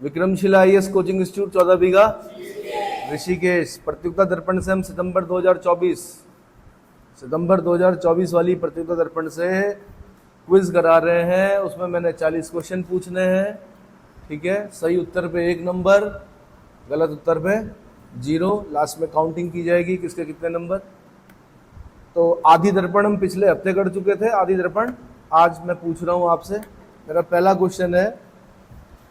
Vikramshila IAS coaching institute 14 बीघा ऋषिकेश। प्रतियोगिता दर्पण से हम सितंबर 2024 वाली प्रतियोगिता दर्पण से क्विज करा रहे हैं। उसमें मैंने 40 क्वेश्चन पूछने हैं, ठीक है। सही उत्तर पे 1 नंबर, गलत उत्तर पे 0। लास्ट में काउंटिंग की जाएगी किसके कितने नंबर। तो आदि दर्पण हम पिछले हफ्ते कर चुके थे, आदि दर्पण आज मैं पूछ रहा हूं आपसे। मेरा पहला क्वेश्चन है,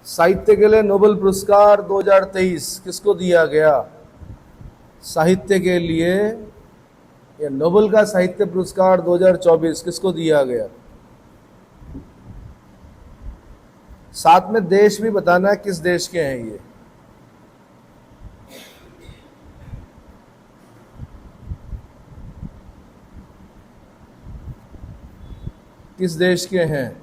साहित्य के लिए नोबेल पुरस्कार 2023 किसको दिया गया। साहित्य के लिए या नोबेल का साहित्य पुरस्कार 2024 किसको दिया गया। साथ में देश भी बताना है, किस देश के हैं ये। किस देश के हैं।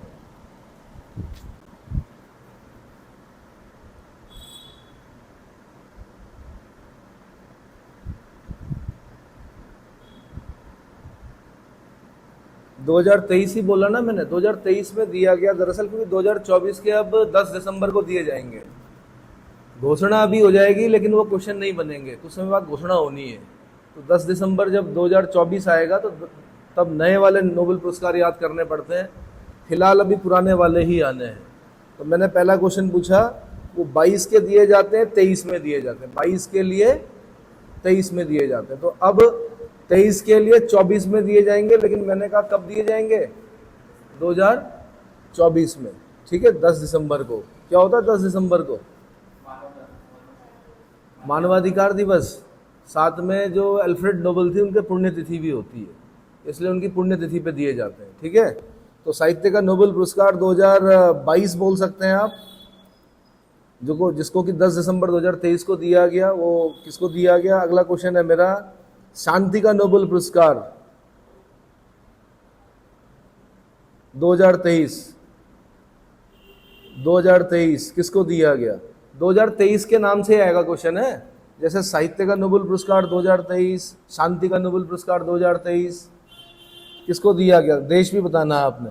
दो 2023 ही बोला ना मैंने, 2023 में दिया गया दरअसल, क्योंकि 2024 के अब 10 दिसंबर को दिए जाएंगे। घोषणा अभी हो जाएगी लेकिन वो क्वेश्चन नहीं बनेंगे, कुछ समय बाद घोषणा होनी है। तो 10 दिसंबर जब 2024 आएगा तो तब नए वाले नोबेल पुरस्कार याद करने पड़ते हैं। फिलहाल अभी पुराने वाले ही आने हैं। तो मैंने पहला क्वेश्चन पूछा, वो 22 के दिए जाते हैं, 23 में दिए जाते हैं। 22 के लिए 23 में दिए जाते हैं। तो अब 23 के लिए 24 में दिए जाएंगे, लेकिन मैंने कहा कब दिए जाएंगे, 2024 में, ठीक है। 10 दिसंबर को क्या होता है, 10 दिसंबर को मानवाधिकार दिवस। साथ में जो अल्फ्रेड नोबेल थी उनके पुण्यतिथि भी होती है, इसलिए उनकी पुण्यतिथि पे दिए जाते हैं, ठीक है। तो साहित्य का नोबेल पुरस्कार 2022 बोल सकते हैं आप, जिसको कि 10 दिसंबर 2023 को दिया गया, वो किसको दिया गया। अगला क्वेश्चन है मेरा, शांति का नोबेल पुरस्कार 2023 किसको दिया गया। 2023 के नाम से आएगा क्वेश्चन है, जैसे साहित्य का नोबेल पुरस्कार 2023, शांति का नोबेल पुरस्कार 2023 किसको दिया गया। देश भी बताना है आपने।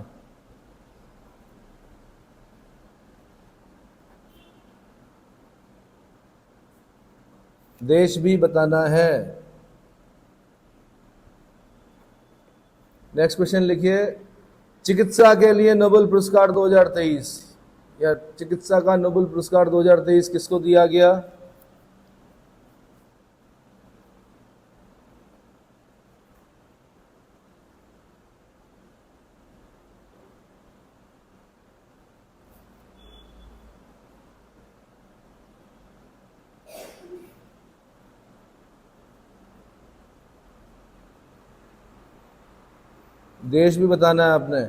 देश भी बताना है। नेक्स्ट क्वेश्चन लिखिए, चिकित्सा के लिए नोबेल पुरस्कार 2023 या चिकित्सा का नोबेल पुरस्कार 2023 किसको दिया गया। देश भी बताना है आपने।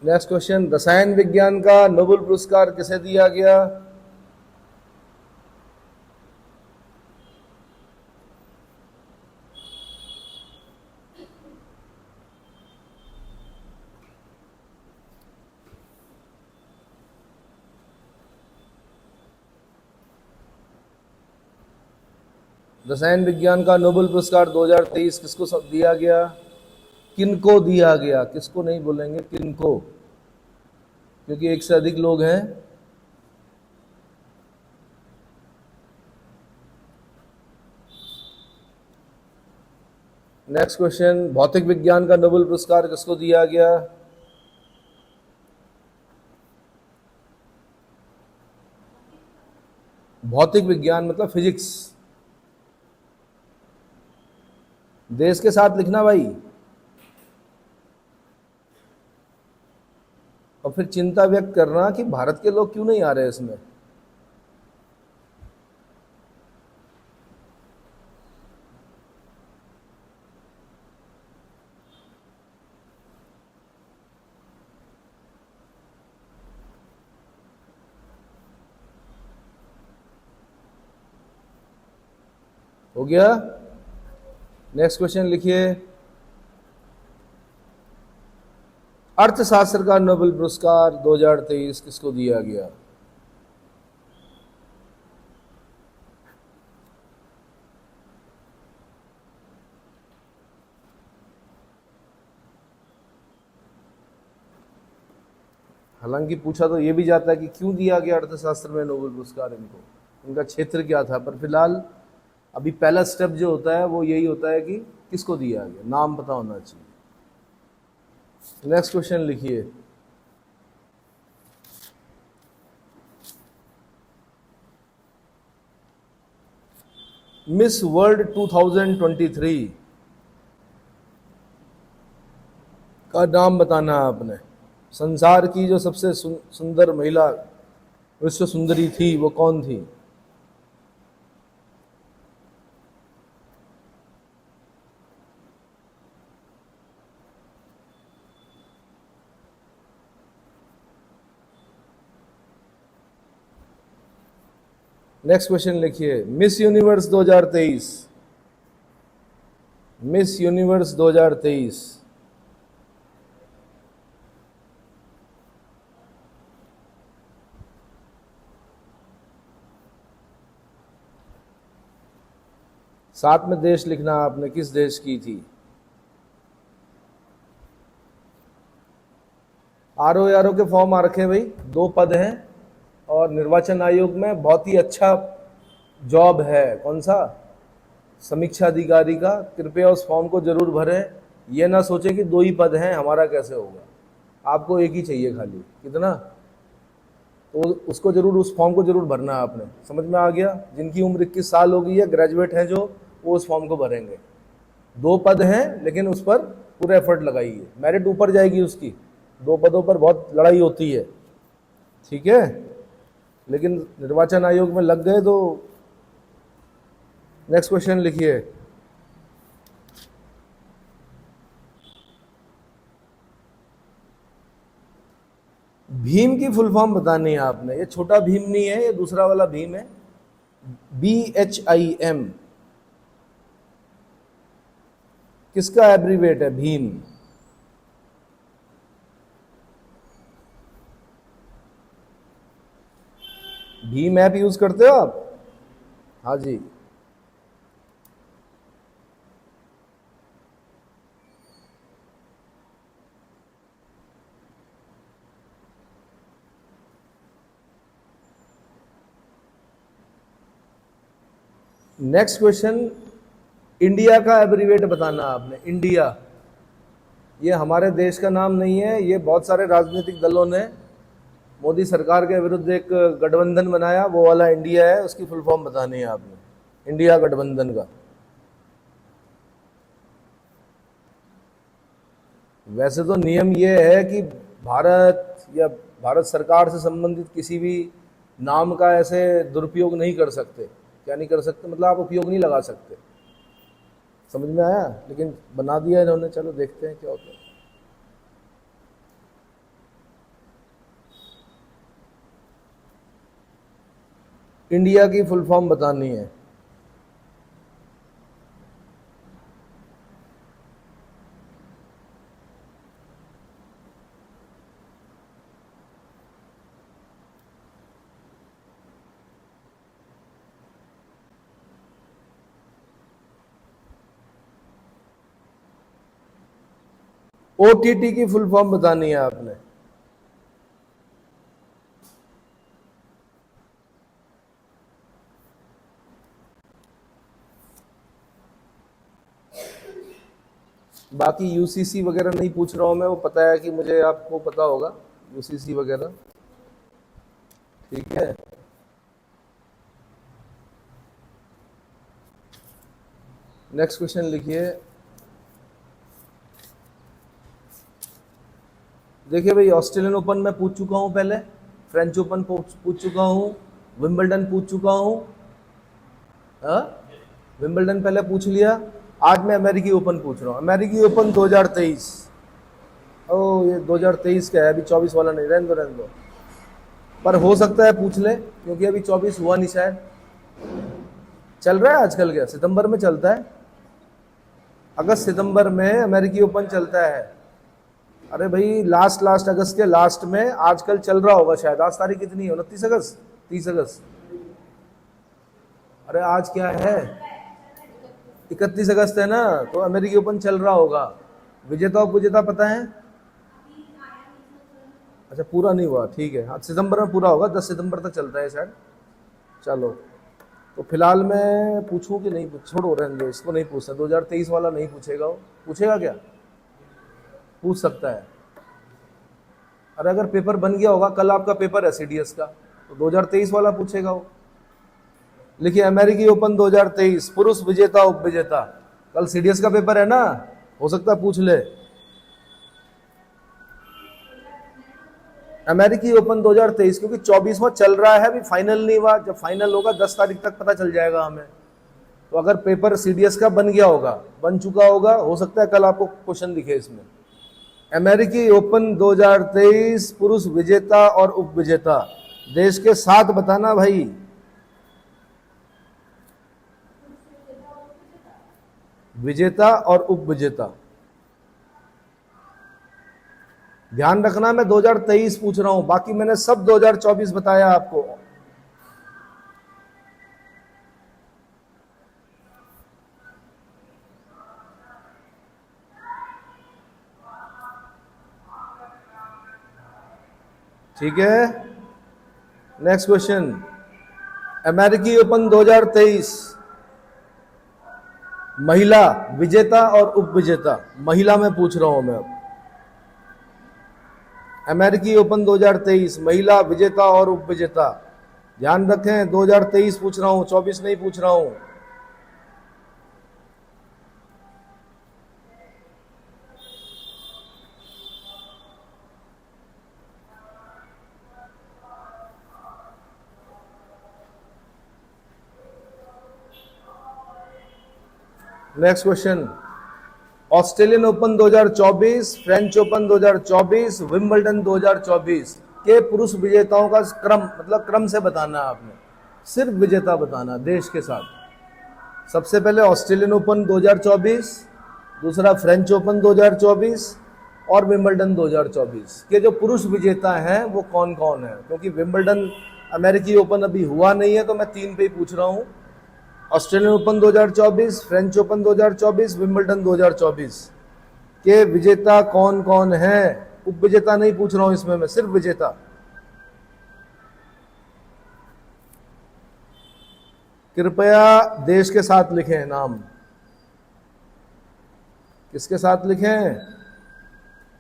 नेक्स्ट क्वेश्चन, रसायन विज्ञान का नोबेल पुरस्कार किसे दिया गया। रसायन विज्ञान का नोबेल पुरस्कार 2023 किसको दिया गया, किनको दिया गया। किसको नहीं बोलेंगे, किनको, क्योंकि एक से अधिक लोग हैं। नेक्स्ट क्वेश्चन, भौतिक विज्ञान का नोबेल पुरस्कार किसको दिया गया। भौतिक विज्ञान मतलब फिजिक्स। देश के साथ लिखना भाई, और फिर चिंता व्यक्त करना कि भारत के लोग क्यों नहीं आ रहे इसमें। हो गया। नेक्स्ट क्वेश्चन लिखिए, अर्थशास्त्र का नोबेल पुरस्कार 2023 किसको दिया गया। हालांकि पूछा तो ये भी जाता है कि क्यों दिया गया अर्थशास्त्र में नोबेल पुरस्कार इनको, इनका क्षेत्र क्या था, पर फिलहाल अभी पहला स्टेप जो होता है वो यही होता है कि किसको दिया गया, नाम पता होना चाहिए। नेक्स्ट क्वेश्चन लिखिए। मिस वर्ल्ड 2023 का नाम बताना है आपने। संसार की जो सबसे सुंदर महिला, विश्व सुंदरी थी, वो कौन थी? नेक्स्ट क्वेश्चन लिखिए। मिस यूनिवर्स 2023, मिस यूनिवर्स 2023 साथ में देश लिखना आपने, किस देश की थी? आरओ के फॉर्म आ रखे भाई, 2 पद हैं और निर्वाचन आयोग में बहुत ही अच्छा जॉब है। कौन सा? समीक्षा अधिकारी का। कृपया उस फॉर्म को जरूर भरें। ये ना सोचें कि 2 ही पद हैं, हमारा कैसे होगा। आपको एक ही चाहिए खाली। कितना? तो उसको जरूर, उस फॉर्म को जरूर भरना है आपने। समझ में आ गया? जिनकी उम्र 21 साल हो गई है, ग्रेजुएट हैं जो, वो उस फॉर्म को भरेंगे। 2 पद हैं लेकिन उस पर पूरा एफर्ट लगाइए, मेरिट ऊपर जाएगी उसकी। 2 पदों पर बहुत लड़ाई होती है, ठीक है, लेकिन निर्वाचन आयोग में लग गए तो। नेक्स्ट क्वेश्चन लिखिए। भीम की फुल फॉर्म बतानी है आपने। ये छोटा भीम नहीं है, ये दूसरा वाला भीम है, BHIM। किसका एब्रीवेट है भीम? भीम ऐप यूज करते हो आप? हाँ जी। नेक्स्ट क्वेश्चन, इंडिया का एब्रीवेट बताना आपने। इंडिया, ये हमारे देश का नाम नहीं है, ये बहुत सारे राजनीतिक दलों ने मोदी सरकार के विरुद्ध एक गठबंधन बनाया, वो वाला इंडिया है, उसकी फुल फॉर्म बतानी है आपने, इंडिया गठबंधन का। वैसे तो नियम ये है कि भारत या भारत सरकार से संबंधित किसी भी नाम का ऐसे दुरुपयोग नहीं कर सकते। क्या नहीं कर सकते? मतलब आप उपयोग नहीं लगा सकते। समझ में आया? लेकिन बना दिया इन्होंने, चलो देखते हैं क्या होता है। इंडिया की फुल फॉर्म बतानी है। OTT की फुल फॉर्म बतानी है आपने। बाकी UCC वगैरह नहीं पूछ रहा हूं मैं, वो पता है कि मुझे, आपको पता होगा UCC वगैरह, ठीक है। नेक्स्ट क्वेश्चन लिखिए। देखिए भाई, ऑस्ट्रेलियन ओपन में पूछ चुका हूं पहले, फ्रेंच ओपन पूछ चुका हूं, विंबलडन पूछ चुका हूं। विंबलडन पहले पूछ लिया। आज मैं अमेरिकी ओपन पूछ रहा हूं। अमेरिकी ओपन 2023। ओ, ये 2023 का है, अभी 24 वाला नहीं। रहने दो, पर हो सकता है पूछ ले, क्योंकि अभी 24 हुआ नहीं शायद। चल रहा है आजकल, क्या सितंबर में चलता है? अगस्त सितंबर में अमेरिकी ओपन चलता है। अरे भाई, लास्ट अगस्त के लास्ट में आजकल चल रहा होगा शायद। आज तारीख कितनी है? 29 अगस्त, 30 अगस्त। अरे आज क्या है? 31 अगस्त है ना, तो अमेरिकी ओपन चल रहा होगा। विजेता उपविजेता पता है? अच्छा पूरा नहीं हुआ, ठीक है, हाँ सितंबर में पूरा होगा, 10 सितंबर तक चलता है शायद। चलो तो फिलहाल मैं पूछूं कि नहीं छोड़ो रहने दो, इसको नहीं पूछता, 2023 वाला नहीं पूछेगा वो, पूछेगा क्या? पूछ सकता है। अरे अगर पेपर बन गया होगा, कल आपका पेपर है सीडीएस का, तो 2023 वाला पूछेगा वो। लिखिए अमेरिकी ओपन 2023 पुरुष विजेता उप विजेता, कल सीडीएस का पेपर है ना, हो सकता है पूछ ले। अमेरिकी ओपन 2023, क्योंकि 24वां चल रहा है, अभी फाइनल नहीं हुआ, जब फाइनल होगा 10 तारीख तक पता चल जाएगा हमें। तो अगर पेपर सीडीएस का बन गया होगा, बन चुका होगा, हो सकता है कल आपको क्वेश्चन दिखे इसमें। अमेरिकी ओपन 2023 पुरुष विजेता और उप विजेता, देश के 7 बताना भाई। विजेता और उप विजेता, ध्यान रखना मैं 2023 पूछ रहा हूं, बाकी मैंने सब 2024 बताया आपको। ठीक है, नेक्स्ट क्वेश्चन, अमेरिकी ओपन 2023 महिला विजेता और उप विजेता, महिला में पूछ रहा हूं मैं अब। अमेरिकी ओपन 2023 महिला विजेता और उप विजेता, ध्यान रखें 2023 पूछ रहा हूं, 24 नहीं पूछ रहा हूं। Next question, Australian Open 2024, French Open 2024, Wimbledon 2024 के पुरुष विजेताओं का क्रम, मतलब क्रम से बताना है आपने, सिर्फ विजेता बताना देश के साथ। सबसे पहले ऑस्ट्रेलियन ओपन 2024, दूसरा फ्रेंच ओपन 2024 और विंबलडन 2024 के जो पुरुष विजेता हैं वो कौन कौन है, क्योंकि विंबलडन अमेरिकी ओपन अभी हुआ नहीं है, तो मैं 3 पे ही पूछ रहा हूं। Australian Open 2024, French Open 2024, Wimbledon 2024 के विजेता कौन कौन हैं? उप विजेता नहीं पूछ रहा हूं इसमें मैं, सिर्फ विजेता। कृपया देश के साथ लिखें नाम, किसके साथ लिखें?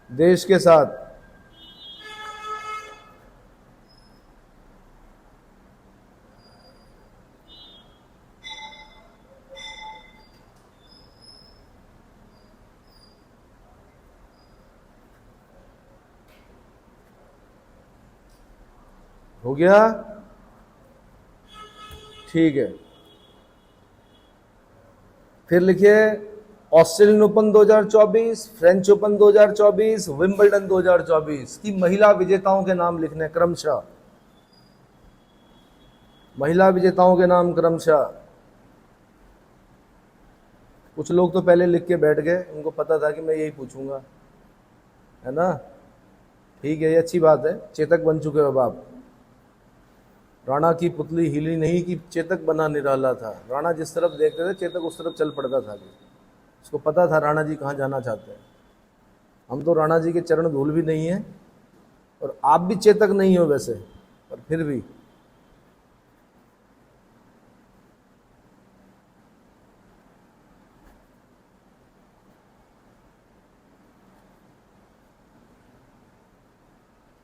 देश के साथ। हो गया, ठीक है। फिर लिखिए Australian Open 2024, French Open 2024, Wimbledon 2024 की महिला विजेताओं के नाम लिखने क्रमशः, महिला विजेताओं के नाम क्रमशः। कुछ लोग तो पहले लिख के बैठ गए, उनको पता था कि मैं यही पूछूंगा, है ना? ठीक है, ये अच्छी बात है, चेतक बन चुके हो अब आप। राणा की पुतली हिली नहीं कि चेतक बना निराला था, राणा जिस तरफ देखते थे चेतक उस तरफ चल पड़ता था। उसको पता था राणा जी कहाँ जाना चाहते हैं। हम तो राणा जी के चरण धूल भी नहीं है, और आप भी चेतक नहीं हो वैसे, पर फिर भी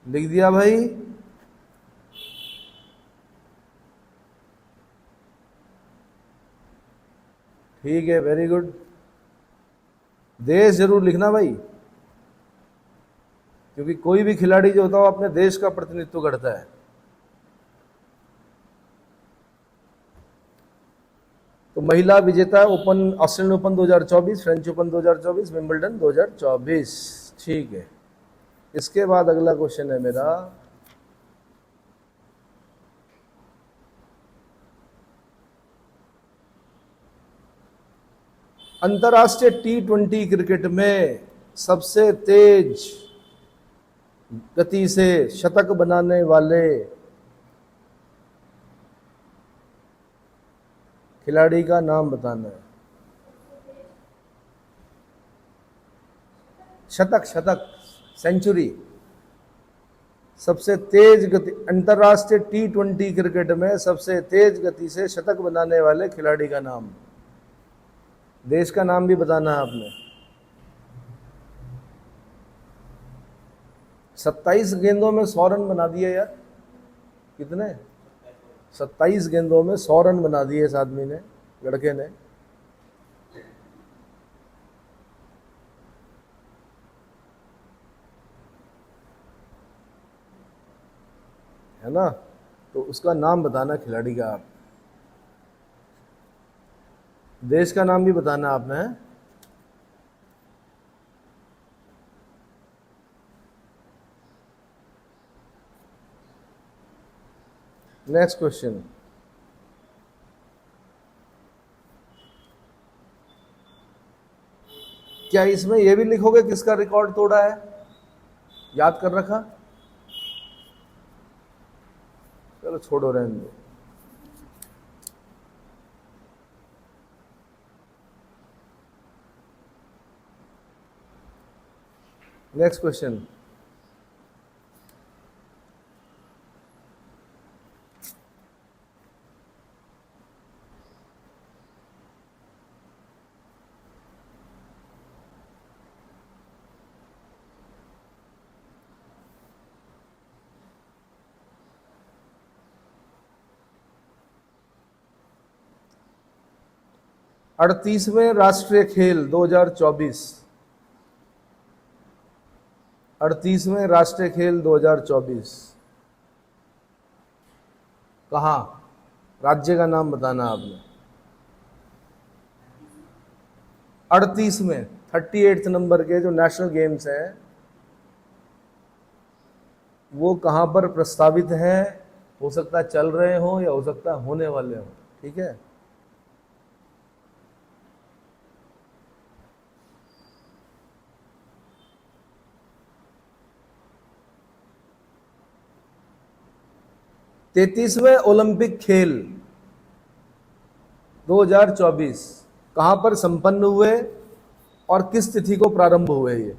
लिख दिया भाई। ठीक है, वेरी गुड। देश जरूर लिखना भाई, क्योंकि कोई भी खिलाड़ी जो होता है वो अपने देश का प्रतिनिधित्व करता है। तो महिला विजेता open, Australian Open 2024, French Open 2024, Wimbledon 2024। ठीक है, इसके बाद अगला क्वेश्चन है मेरा, अंतर्राष्ट्रीय T20 क्रिकेट में सबसे तेज गति से शतक बनाने वाले खिलाड़ी का नाम बताना है। शतक, शतक, सेंचुरी। सबसे तेज गति अंतरराष्ट्रीय T20 क्रिकेट में सबसे तेज गति से शतक बनाने वाले खिलाड़ी का नाम, देश का नाम भी बताना है आपने। 27 गेंदों में 100 रन बना दिए यार। कितने? 27 गेंदों में 100 रन बना दिए इस आदमी ने, लड़के ने। है ना? तो उसका नाम बताना खिलाड़ी का आप, देश का नाम भी बताना आपने। नेक्स्ट क्वेश्चन, क्या इसमें यह भी लिखोगे किसका रिकॉर्ड तोड़ा है? याद कर रखा? चलो छोड़ो, रहने दो। नेक्स्ट क्वेश्चन, अड़तीसवें राष्ट्रीय खेल 2024, 38वें राष्ट्रीय खेल 2024 कहाँ? राज्य का नाम बताना आपने। 38वें 38 नंबर के जो नेशनल गेम्स हैं वो कहाँ पर प्रस्तावित हैं? हो सकता है चल रहे हो या हो सकता है होने वाले हो। ठीक है, तैतीसवें ओलंपिक खेल 2024 कहां पर संपन्न हुए और किस तिथि को प्रारंभ हुए? ये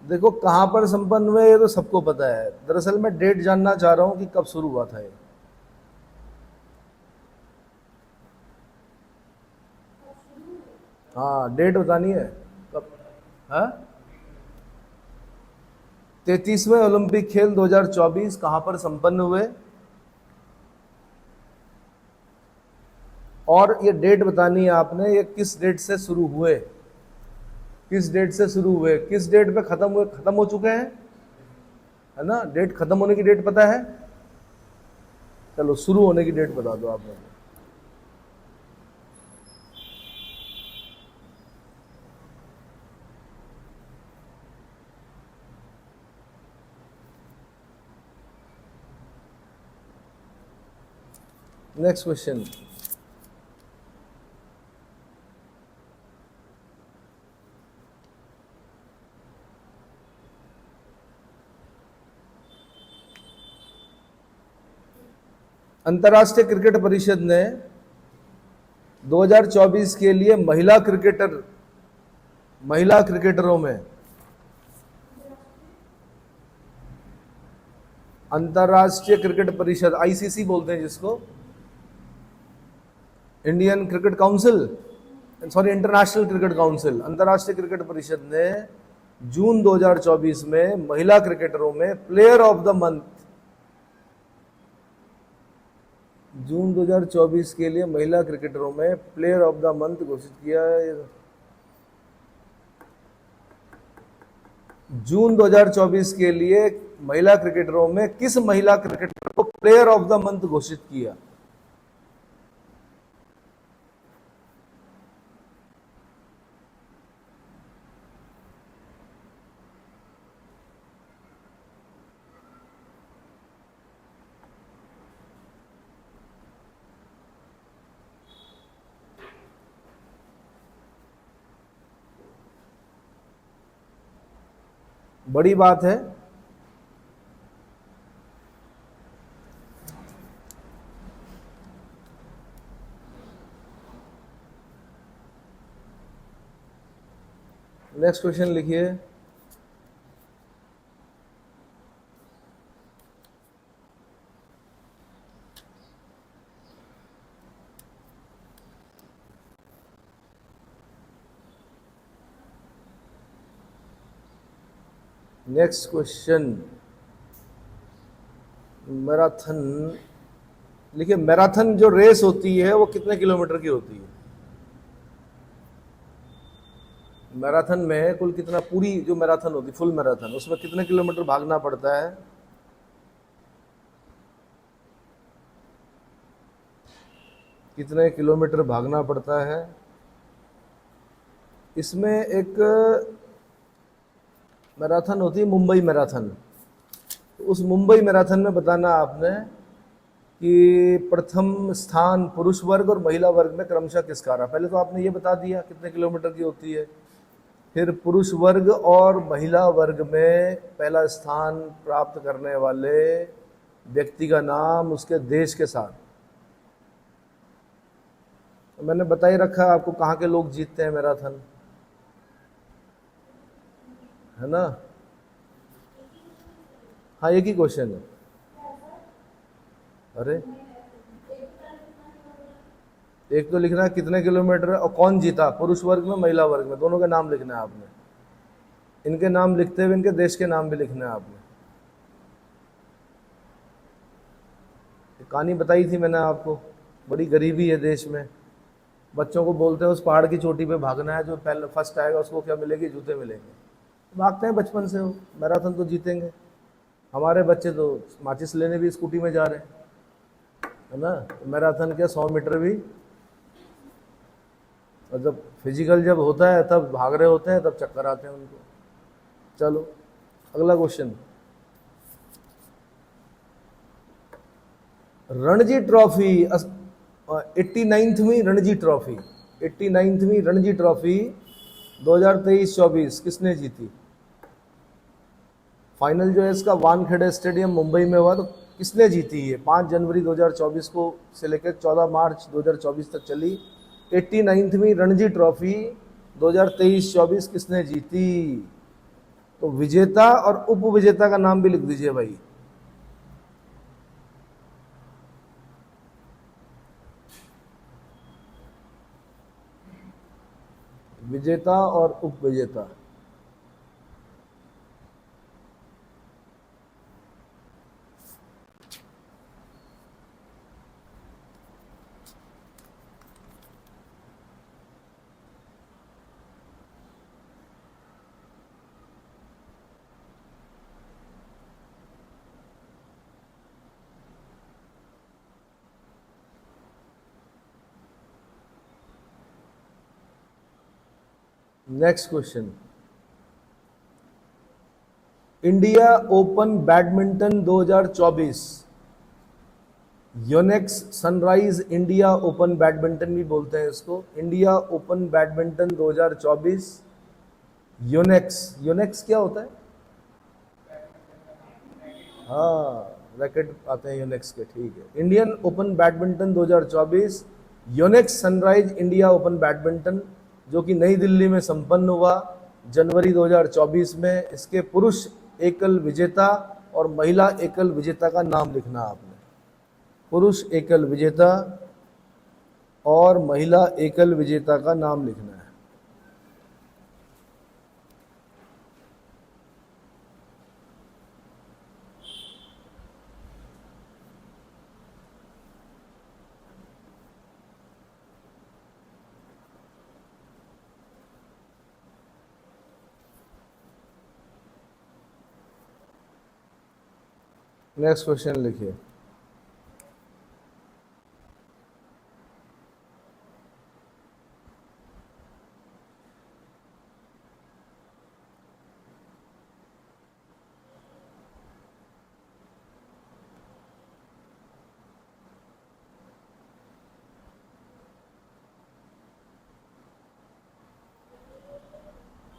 देखो, कहां पर संपन्न हुए ये तो सबको पता है, दरअसल मैं डेट जानना चाह रहा हूं कि कब शुरू हुआ था ये। हाँ, डेट बतानी है कब। हाँ, 33वें ओलंपिक खेल 2024 कहां पर संपन्न हुए और ये डेट बतानी है आपने, ये किस डेट से शुरू हुए, किस डेट से शुरू हुए, किस डेट पे खत्म हुए, खत्म हो चुके हैं, है ना? डेट खत्म होने की डेट पता है? चलो शुरू होने की डेट बता दो आप मुझे। नेक्स्ट क्वेश्चन, अंतर्राष्ट्रीय क्रिकेट परिषद ने 2024 के लिए महिला क्रिकेटरों में, अंतर्राष्ट्रीय क्रिकेट परिषद आईसीसी बोलते हैं जिसको, Indian cricket council, sorry international cricket council, अंतर्राष्ट्रीय क्रिकेट परिषद ने जून 2024 में महिला क्रिकेटरों में प्लेयर ऑफ द मंथ, जून 2024 के लिए महिला क्रिकेटरों में प्लेयर ऑफ द मंथ घोषित किया है। जून 2024 के लिए महिला क्रिकेटरों में किस महिला क्रिकेटर को प्लेयर ऑफ द मंथ घोषित किया? बड़ी बात है। नेक्स्ट क्वेश्चन लिखिए, नेक्स्ट क्वेश्चन, मैराथन लिखिए। मैराथन जो रेस होती है वो कितने किलोमीटर की होती है? मैराथन में कुल कितना, पूरी जो मैराथन होती है, फुल मैराथन, उसमें कितने किलोमीटर भागना पड़ता है? कितने किलोमीटर भागना पड़ता है? इसमें एक मैराथन होती है मुंबई मैराथन। उस मुंबई मैराथन में बताना आपने कि प्रथम स्थान पुरुष वर्ग और महिला वर्ग में क्रमशः किसका रहा। पहले तो आपने ये बता दिया कितने किलोमीटर की होती है, फिर पुरुष वर्ग और महिला वर्ग में पहला स्थान प्राप्त करने वाले व्यक्ति का नाम, उसके देश के साथ। तो मैंने बता ही रखा आपको कहाँ के लोग जीतते हैं मैराथन, है ना? हाँ, एक ही क्वेश्चन है। अरे एक तो लिखना है कितने किलोमीटर और कौन जीता, पुरुष वर्ग में महिला वर्ग में, दोनों के नाम लिखना है आपने। इनके नाम लिखते हुए इनके देश के नाम भी लिखना है आपने। कहानी बताई थी मैंने आपको, बड़ी गरीबी है देश में। बच्चों को बोलते हैं उस पहाड़ की चोटी पे भागना है, जो पहले फर्स्ट आएगा उसको क्या मिलेगी? जूते मिलेंगे। भागते हैं बचपन से, वो मैराथन तो जीतेंगे। हमारे बच्चे तो माचिस लेने भी स्कूटी में जा रहे हैं, है ना? मैराथन के 100 मीटर भी, और जब फिजिकल जब होता है तब भाग रहे होते हैं, तब चक्कर आते हैं उनको। चलो अगला क्वेश्चन, रणजी ट्रॉफी 89वीं रणजी ट्रॉफी, 89वीं रणजी ट्रॉफी 2023-24 किसने जीती? फाइनल जो है इसका वानखेड़े स्टेडियम मुंबई में हुआ, तो किसने जीती है? 5 जनवरी 2024 को से लेकर 14 मार्च 2024 तक चली 89वीं रणजी ट्रॉफी 2023-24 किसने जीती? तो विजेता और उप विजेता का नाम भी लिख दीजिए भाई। विजेता और उप विजेता। Next question, India open badminton 2024, Yonex sunrise India open badminton भी बोलते हैं इसको, India open badminton 2024, Yonex. Yonex क्या होता है? हाँ, रैकेट आते हैं योनेक्स के, ठीक है। Indian open badminton 2024, Yonex sunrise India open badminton, जो कि नई दिल्ली में संपन्न हुआ जनवरी 2024 में। इसके पुरुष एकल विजेता और महिला एकल विजेता का नाम लिखना आपने। पुरुष एकल विजेता और महिला एकल विजेता का नाम लिखना है। नेक्स्ट क्वेश्चन लिखिए,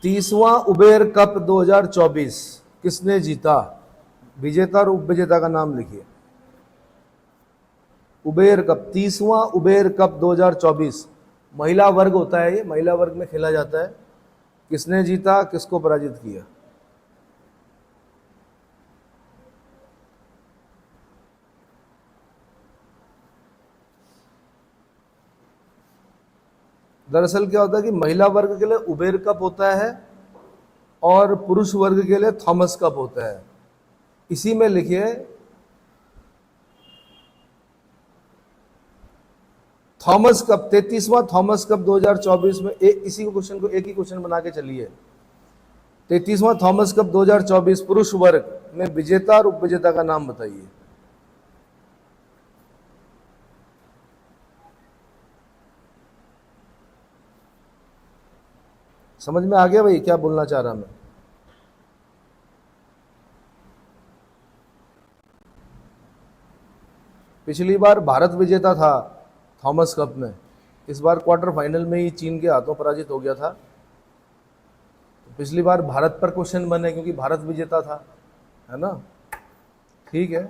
तीसवां उबेर कप 2024 किसने जीता? विजेता और उप विजेता का नाम लिखिए। उबेर कप, 30वां उबेर कप 2024, महिला वर्ग होता है ये, महिला वर्ग में खेला जाता है। किसने जीता, किसको पराजित किया? दरअसल क्या होता है कि महिला वर्ग के लिए उबेर कप होता है और पुरुष वर्ग के लिए थॉमस कप होता है। इसी में लिखिए थॉमस कप, 33वां थॉमस कप 2024 में इसी को क्वेश्चन को एक ही क्वेश्चन बना के चलिए। 33वां थॉमस कप 2024 पुरुष वर्ग में विजेता और उपविजेता का नाम बताइए। समझ में आ गया भाई क्या बोलना चाह रहा मैं? पिछली बार भारत विजेता था थॉमस कप में, इस बार क्वार्टर फाइनल में ही चीन के हाथों पराजित हो गया था। पिछली बार भारत पर क्वेश्चन बने क्योंकि भारत विजेता था, है ना? ठीक है,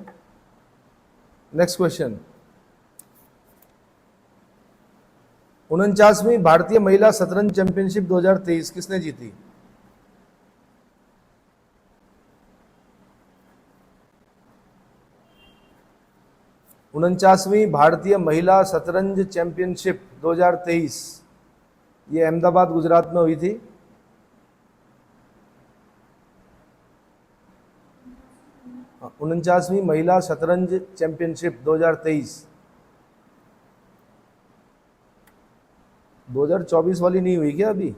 नेक्स्ट क्वेश्चन। 49वीं भारतीय महिला शतरंज चैंपियनशिप 2023 किसने जीती? उनचासवीं भारतीय महिला शतरंज चैंपियनशिप 2023 ये अहमदाबाद गुजरात में हुई थी। हाँ, 49वीं महिला शतरंज चैंपियनशिप 2023। 2024 वाली नहीं हुई क्या अभी?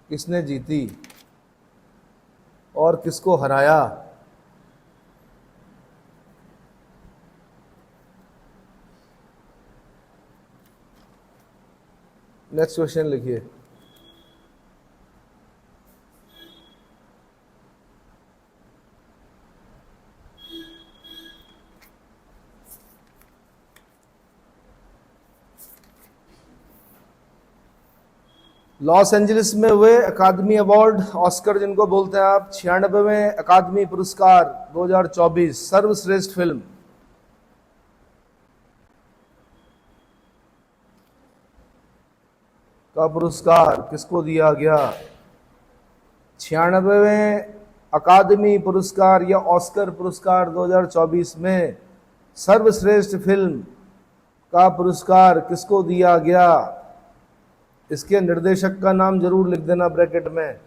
किसने जीती और किसको हराया? नेक्स्ट क्वेश्चन लिखिए। लॉस एंजलिस में हुए अकादमी अवार्ड ऑस्कर जिनको बोलते हैं आप, 96वें अकादमी पुरस्कार 2024 सर्वश्रेष्ठ फिल्म का पुरस्कार किसको दिया गया? 96वें अकादमी पुरस्कार या ऑस्कर पुरस्कार 2024 में सर्वश्रेष्ठ फिल्म का पुरस्कार किसको दिया गया? इसके निर्देशक का नाम जरूर लिख देना ब्रैकेट में।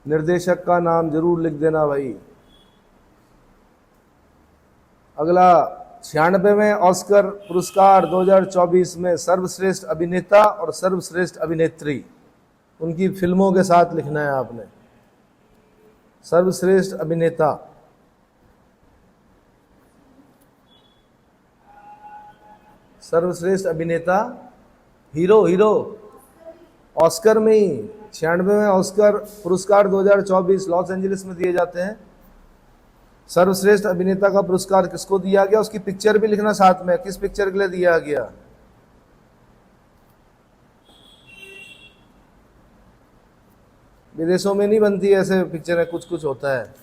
निर्देशक का नाम जरूर लिख देना भाई। अगला 96वें ऑस्कर पुरस्कार 2024 में सर्वश्रेष्ठ अभिनेता और सर्वश्रेष्ठ अभिनेत्री उनकी फिल्मों के साथ लिखना है आपने। सर्वश्रेष्ठ अभिनेता, सर्वश्रेष्ठ अभिनेता, हीरो, हीरो ऑस्कर में ही 96वें ऑस्कर पुरस्कार 2024 लॉस एंजलिस में दिए जाते हैं। सर्वश्रेष्ठ अभिनेता का पुरस्कार किसको दिया गया, उसकी पिक्चर भी लिखना साथ में, किस पिक्चर के लिए दिया गया। विदेशों में नहीं बनती ऐसे पिक्चरें, कुछ कुछ होता है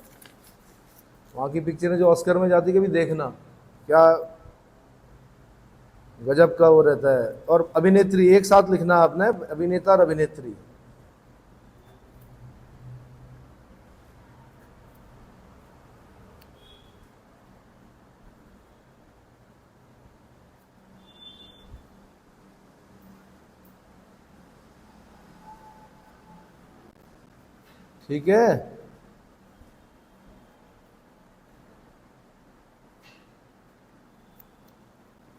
वहाँ की पिक्चरें जो ऑस्कर में जाती, कभी देखना क्या गजब का वो रहता है। और अभिनेत्री एक साथ लिखना आपने, अभिनेता और अभिनेत्री। ठीक है,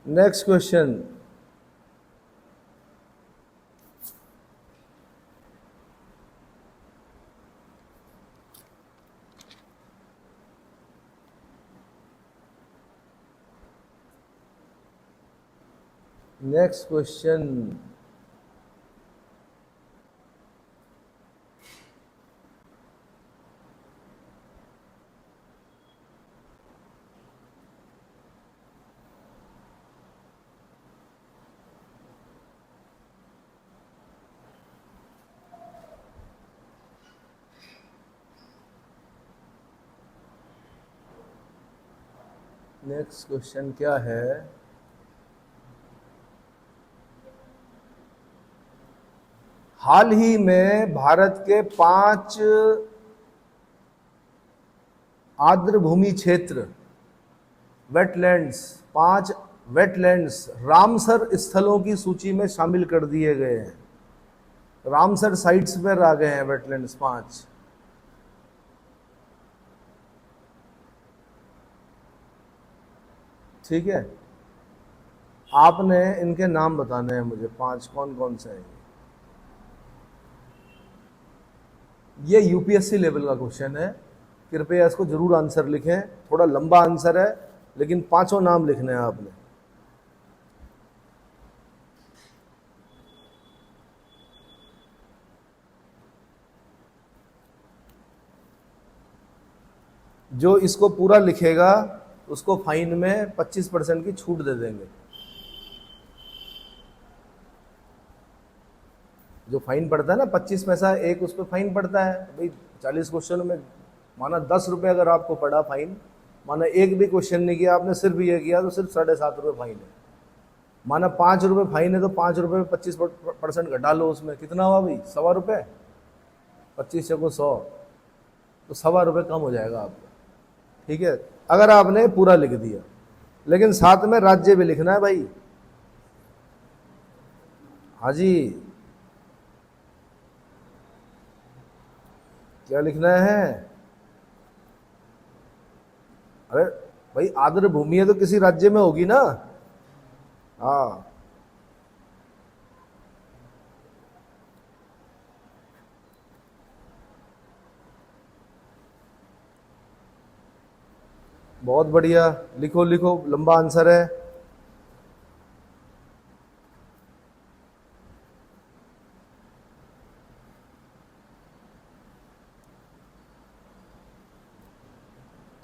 next question. Next question, next question क्या है? हाल ही में भारत के 5 आर्द्र भूमि क्षेत्र वेटलैंड्स, 5 वेटलैंड्स रामसर स्थलों की सूची में शामिल कर दिए गए हैं। रामसर साइट्स पर आ गए हैं वेटलैंड्स 5। ठीक है, आपने इनके नाम बताने हैं मुझे, 5 कौन कौन से हैं। ये यूपीएससी लेवल का क्वेश्चन है, कृपया इसको जरूर आंसर लिखें। थोड़ा लंबा आंसर है लेकिन 5 नाम लिखने हैं आपने। जो इसको पूरा लिखेगा उसको फाइन में 25% की छूट दे देंगे। जो फाइन पड़ता है ना 25 पैसा एक, उस पर फाइन पड़ता है भाई। 40 क्वेश्चन में माना 10 रुपये अगर आपको पड़ा फाइन, माना एक भी क्वेश्चन नहीं किया आपने, सिर्फ ये किया तो सिर्फ 7.5 रुपये फाइन है। माना 5 रुपये फाइन है तो 5 रुपये में 25% घटा लो, उसमें कितना हुआ भाई? 1.25 रुपये। 25 को 100 तो 1.25 रुपये कम हो जाएगा आपका। ठीक है, अगर आपने पूरा लिख दिया, लेकिन साथ में राज्य भी लिखना है भाई। हाँ जी, क्या लिखना है? अरे भाई आर्द्र भूमि है तो किसी राज्य में होगी ना। हाँ, बहुत बढ़िया, लिखो लिखो, लंबा आंसर है।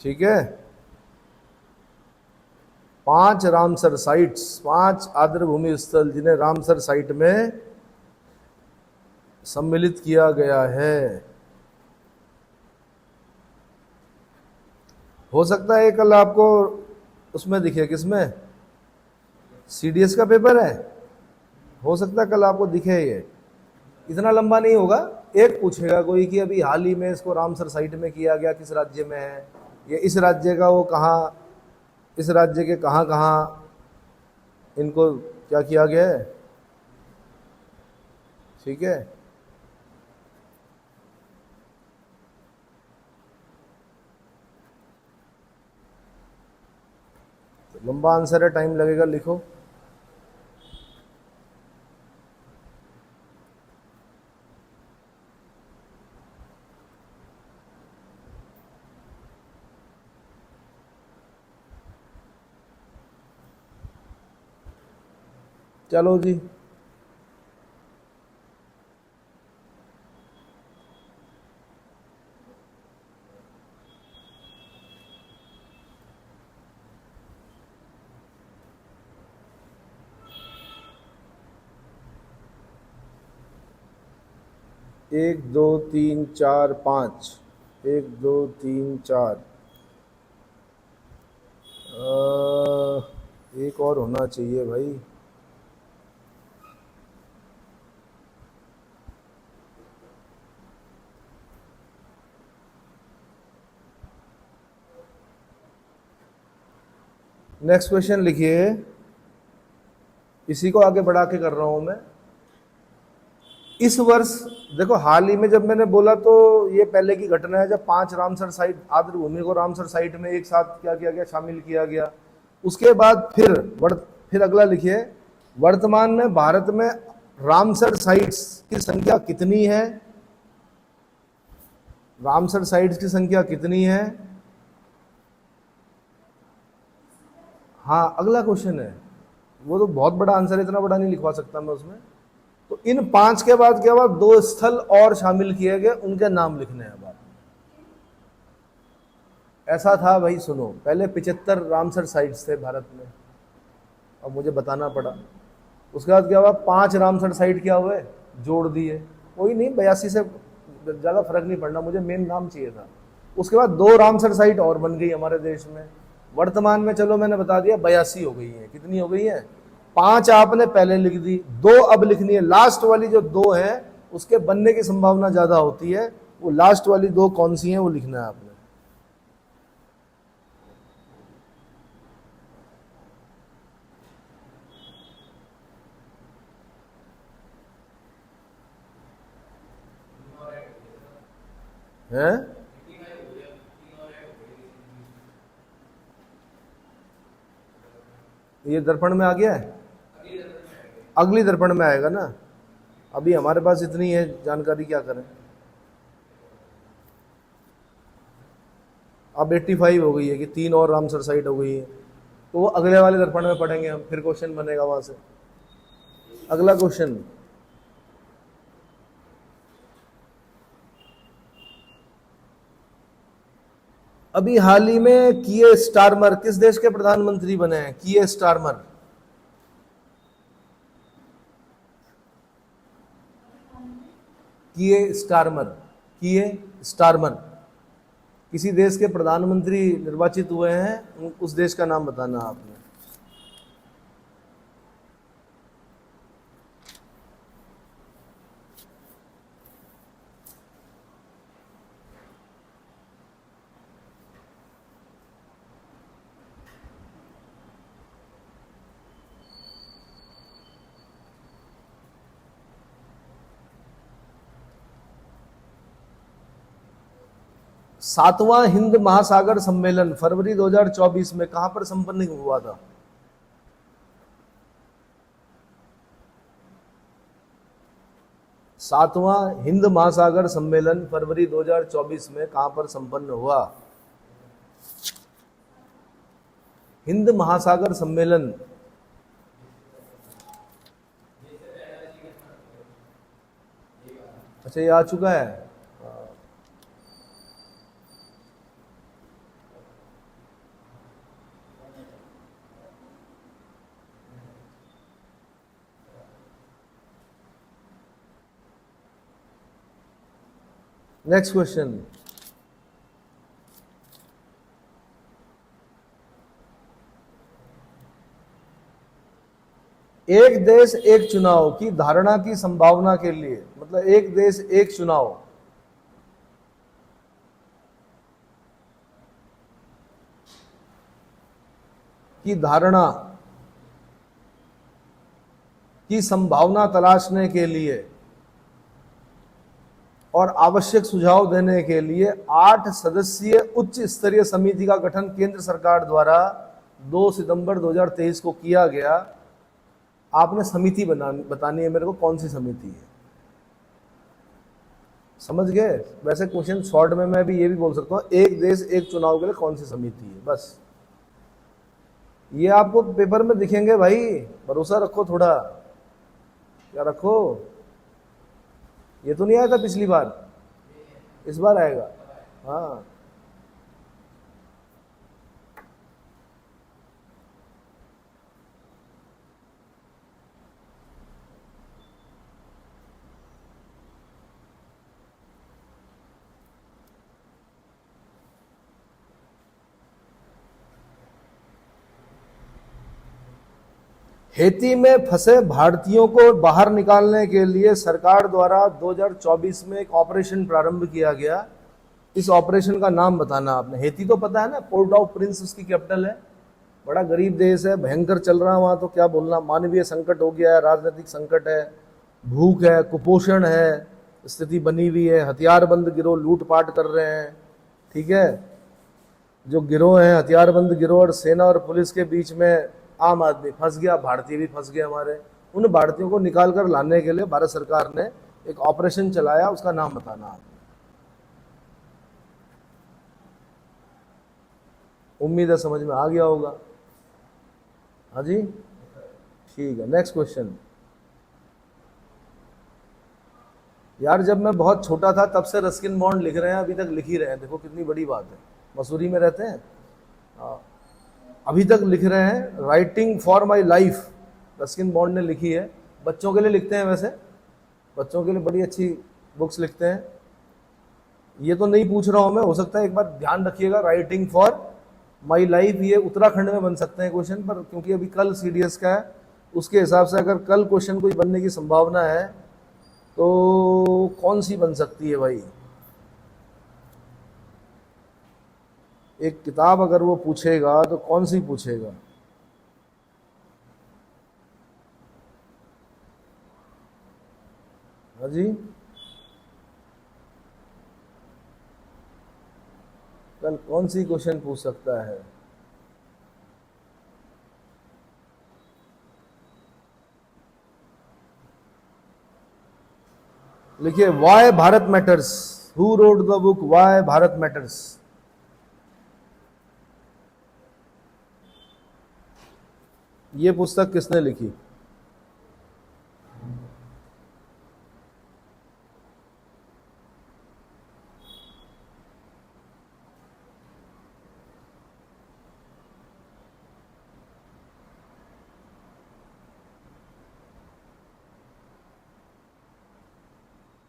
ठीक है, 5 रामसर साइट्स, 5 आर्द्र भूमि स्थल जिन्हें रामसर साइट में सम्मिलित किया गया है। हो सकता है कल आपको उसमें दिखे, किसमें? सीडीएस का पेपर है, हो सकता है कल आपको दिखे। ये इतना लंबा नहीं होगा। एक पूछेगा कोई कि अभी हाल ही में इसको रामसर साइट में किया गया, किस राज्य में है, ये इस राज्य का वो कहाँ, इस राज्य के कहाँ कहाँ इनको क्या किया गया है। ठीक है, तो लंबा आंसर है, टाइम लगेगा, लिखो। चलो जी, एक दो तीन चार पाँच, 1 2 3 4, एक और होना चाहिए भाई। नेक्स्ट क्वेश्चन लिखिए, इसी को आगे बढ़ा के कर रहा हूं मैं। इस वर्ष देखो, हाल ही में जब मैंने बोला तो ये पहले की घटना है जब 5 रामसर साइट, आर्द्र भूमि को रामसर साइट में एक साथ क्या किया गया, शामिल किया गया। उसके बाद फिर अगला लिखिए, वर्तमान में भारत में रामसर साइट्स की संख्या कितनी है? रामसर साइट्स की संख्या कितनी है? हाँ, अगला क्वेश्चन है, वो तो बहुत बड़ा आंसर है, इतना बड़ा नहीं लिखवा सकता मैं उसमें। तो इन 5 के बाद क्या हुआ, 2 स्थल और शामिल किए गए, उनके नाम लिखने हैं बाद। ऐसा था भाई, सुनो, पहले 75 रामसर साइट्स थे भारत में, अब मुझे बताना पड़ा। उसके बाद क्या हुआ, 5 रामसर साइट क्या हुए, जोड़ दिए। कोई नहीं, 82 से ज़्यादा फर्क नहीं पड़ना, मुझे मेन नाम चाहिए था। उसके बाद 2 रामसर साइट और बन गई हमारे देश में। वर्तमान में चलो मैंने बता दिया 82 हो गई है। कितनी हो गई है? 5 आपने पहले लिख दी, 2 अब लिखनी है। लास्ट वाली जो 2 है उसके बनने की संभावना ज्यादा होती है। वो लास्ट वाली दो कौन सी हैं वो लिखना है आपने। हैं? ये दर्पण में आ गया है, अगली दर्पण में आएगा ना। अभी हमारे पास इतनी है जानकारी, क्या करें। अब 85 हो गई है कि 3 और रामसर साइड हो गई है, तो वो अगले वाले दर्पण में पढ़ेंगे हम, फिर क्वेश्चन बनेगा वहां से। अगला क्वेश्चन, अभी हाल ही में कीयर स्टारमर किस देश के प्रधानमंत्री बने हैं? कीयर स्टारमर। कीयर स्टारमर, कीयर स्टारमर किसी देश के प्रधानमंत्री निर्वाचित हुए हैं, उस देश का नाम बताना आपने। सातवां हिंद महासागर सम्मेलन फरवरी 2024 में कहां पर संपन्न हुआ था? सातवां हिंद महासागर सम्मेलन फरवरी 2024 में कहां पर संपन्न हुआ? हिंद महासागर सम्मेलन। अच्छा, ये आ चुका है। नेक्स्ट क्वेश्चन, एक देश एक चुनाव की धारणा की संभावना के लिए, मतलब एक देश एक चुनाव की धारणा की संभावना तलाशने के लिए और आवश्यक सुझाव देने के लिए 8 सदस्यीय उच्च स्तरीय समिति का गठन केंद्र सरकार द्वारा 2 सितंबर 2023 को किया गया। आपने समिति बतानी है मेरे को, कौन सी समिति है। समझ गए? वैसे क्वेश्चन शॉर्ट में मैं भी ये भी बोल सकता हूं, एक देश एक चुनाव के लिए कौन सी समिति है, बस। ये आपको पेपर में दिखेंगे भाई, भरोसा रखो थोड़ा। क्या रखो? ये तो नहीं आया था पिछली बार, इस बार आएगा। हाँ, हैती में फंसे भारतीयों को बाहर निकालने के लिए सरकार द्वारा 2024 में एक ऑपरेशन प्रारंभ किया गया। इस ऑपरेशन का नाम बताना आपने। हैती तो पता है ना, पोर्ट ऑफ प्रिंस उसकी कैपिटल है। बड़ा गरीब देश है, भयंकर चल रहा है वहां, तो क्या बोलना, मानवीय संकट हो गया है, राजनीतिक संकट है, भूख है, कुपोषण है, स्थिति बनी हुई है, हथियारबंद गिरोह लूटपाट कर रहे हैं। ठीक है, जो गिरोह हैं, हथियारबंद गिरोह और सेना और पुलिस के बीच में आम आदमी फंस गया, भारतीय भी फंस गए हमारे। उन भारतीयों को निकाल कर लाने के लिए भारत सरकार ने एक ऑपरेशन चलाया, उसका नाम बताना आप। उम्मीद है समझ में आ गया होगा। हाँ जी, ठीक है। नेक्स्ट क्वेश्चन, यार जब मैं बहुत छोटा था तब से रस्किन बॉन्ड लिख रहे हैं, अभी तक लिख ही रहे हैं। देखो कितनी बड़ी बात है, मसूरी में रहते हैं, अभी तक लिख रहे हैं। Writing for my life Ruskin bond ने लिखी है। बच्चों के लिए लिखते हैं, वैसे बच्चों के लिए बड़ी अच्छी बुक्स लिखते हैं। ये तो नहीं पूछ रहा हूं मैं, हो सकता है एक बार ध्यान रखिएगा, राइटिंग फॉर माई लाइफ ये उत्तराखंड में बन सकते हैं क्वेश्चन, पर क्योंकि अभी कल सीडीएस का है, उसके हिसाब से अगर कल क्वेश्चन कोई बनने की संभावना है तो कौन सी बन सकती है भाई? एक किताब अगर वो पूछेगा तो कौन सी पूछेगा? हाँ जी, कल कौन सी क्वेश्चन पूछ सकता है? लिखिए, why Bharat matters. Who wrote the book why Bharat matters? ये पुस्तक किसने लिखी?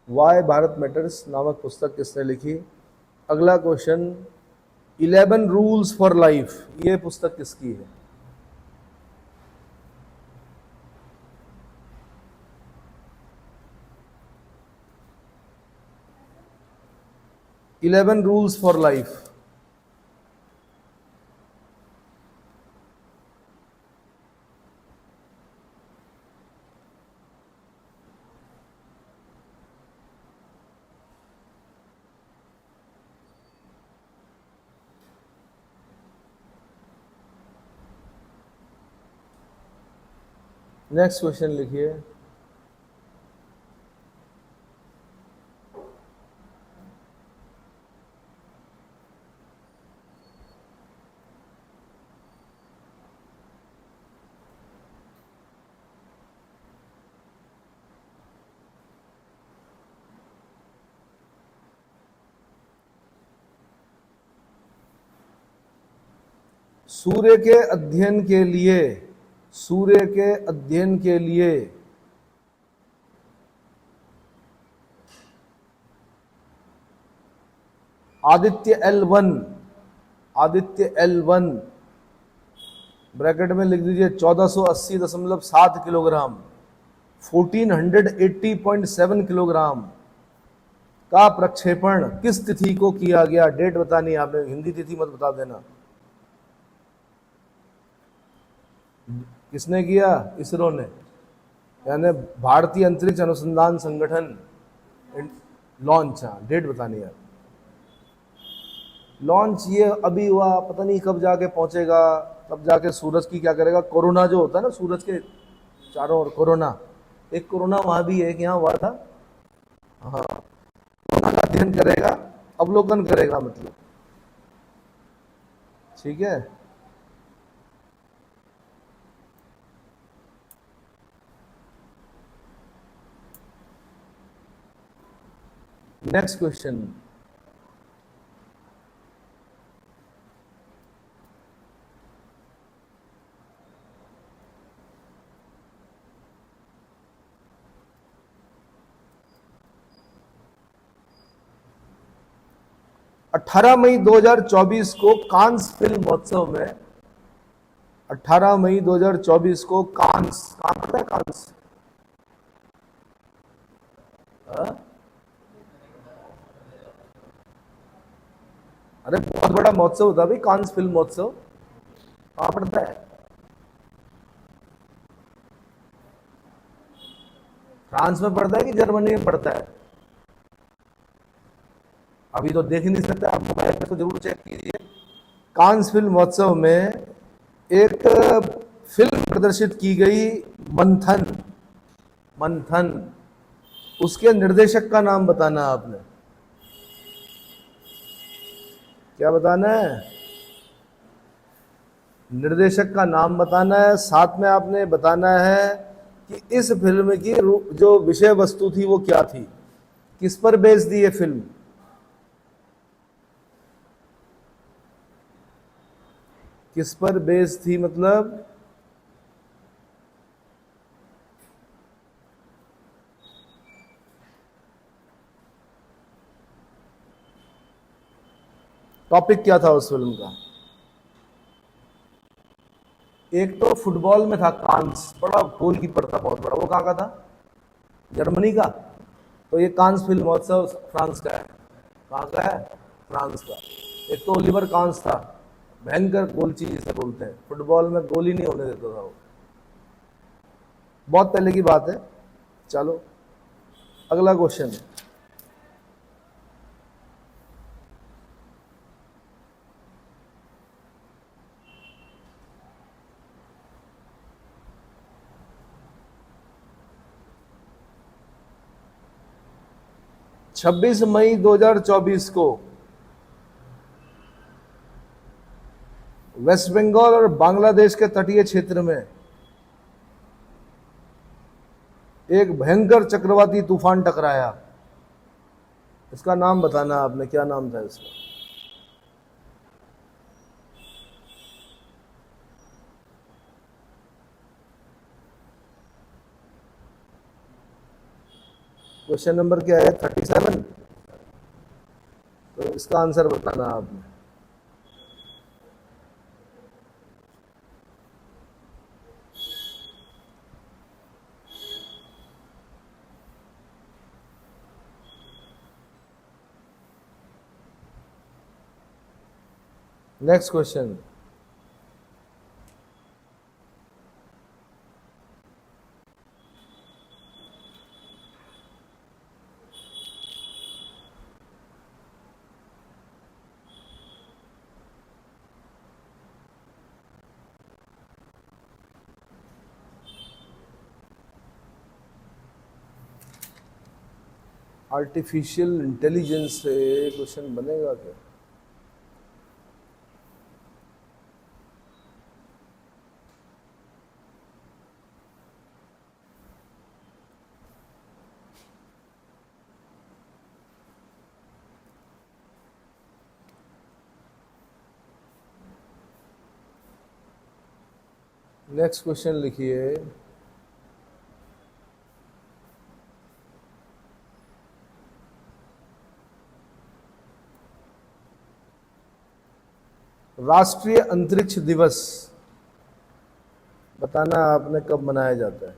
वाई भारत मैटर्स नामक पुस्तक किसने लिखी? अगला क्वेश्चन, 11 रूल्स फॉर लाइफ, ये पुस्तक किसकी है? Eleven rules for life. Next question लिखिए, सूर्य के अध्ययन के लिए, सूर्य के अध्ययन के लिए Aditya L1, Aditya L1 bracket में लिख दीजिए 1480.7 किलोग्राम, 1480.7 किलोग्राम का प्रक्षेपण किस तिथि को किया गया? डेट बतानी है आपने, हिंदी तिथि मत बता देना। किसने किया? इसरो ने, यानी भारतीय अंतरिक्ष अनुसंधान संगठन लॉन्च। डेट बतानी है। लॉन्च ये अभी हुआ, पता नहीं कब जाके पहुंचेगा, तब जाके सूरज की क्या करेगा। कोरोना जो होता है ना, सूरज के चारों ओर कोरोना, एक कोरोना वहां भी एक यहाँ हुआ था। हाँ, कोरोना का अध्ययन करेगा, अवलोकन करेगा मतलब, ठीक है। नेक्स्ट क्वेश्चन, अठारह मई 2024 को कांस फिल्म महोत्सव में, 18 मई 2024 को कांस, कहां पता है कांस? अरे बहुत बड़ा महोत्सव होता है भाई, कांस फिल्म महोत्सव। कहां पड़ता है? फ्रांस में पड़ता है कि जर्मनी में पड़ता है? अभी तो देख ही नहीं सकते आप, मोबाइल पे तो जरूर चेक कीजिए। कांस फिल्म महोत्सव में एक फिल्म प्रदर्शित की गई, मंथन। मंथन, उसके निर्देशक का नाम बताना है आपने। क्या बताना है? निर्देशक का नाम बताना है। साथ में आपने बताना है कि इस फिल्म की जो विषय वस्तु थी वो क्या थी, किस पर बेस्ड थी ये फिल्म। किस पर बेस्ड थी मतलब, टॉपिक क्या था उस फिल्म का? एक तो फुटबॉल में था कांस, बड़ा गोलकीपर था बहुत बड़ा, वो कहाँ का था? जर्मनी का। तो ये कांस फिल्म महोत्सव फ्रांस का है। कहाँ का है? फ्रांस का। एक तो ओलिवर कांस था, भयंकर गोलची जिसे बोलते हैं, फुटबॉल में गोल ही नहीं होने देता था वो, बहुत पहले की बात है। चलो अगला क्वेश्चन है। छब्बीस मई 2024 को वेस्ट बंगाल और बांग्लादेश के तटीय क्षेत्र में एक भयंकर चक्रवाती तूफान टकराया। इसका नाम बताना आपने, क्या नाम था इसका? क्वेश्चन नंबर क्या है? 37। तो इसका आंसर बताना आपने। Next question. आर्टिफिशियल इंटेलिजेंस से क्वेश्चन बनेगा क्या? नेक्स्ट क्वेश्चन लिखिए। राष्ट्रीय अंतरिक्ष दिवस बताना आपने कब मनाया जाता है?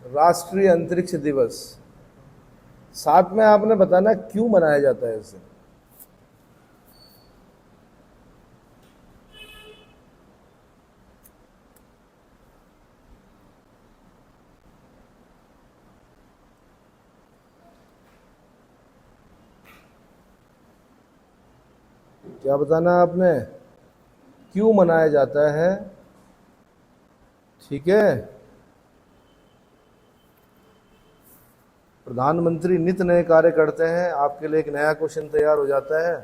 राष्ट्रीय अंतरिक्ष दिवस। साथ में आपने बताना क्यों मनाया जाता है इसे। क्या बताना आपने, क्यों मनाया जाता है? ठीक है। प्रधानमंत्री नित नए कार्य करते हैं, आपके लिए एक नया क्वेश्चन तैयार हो जाता है।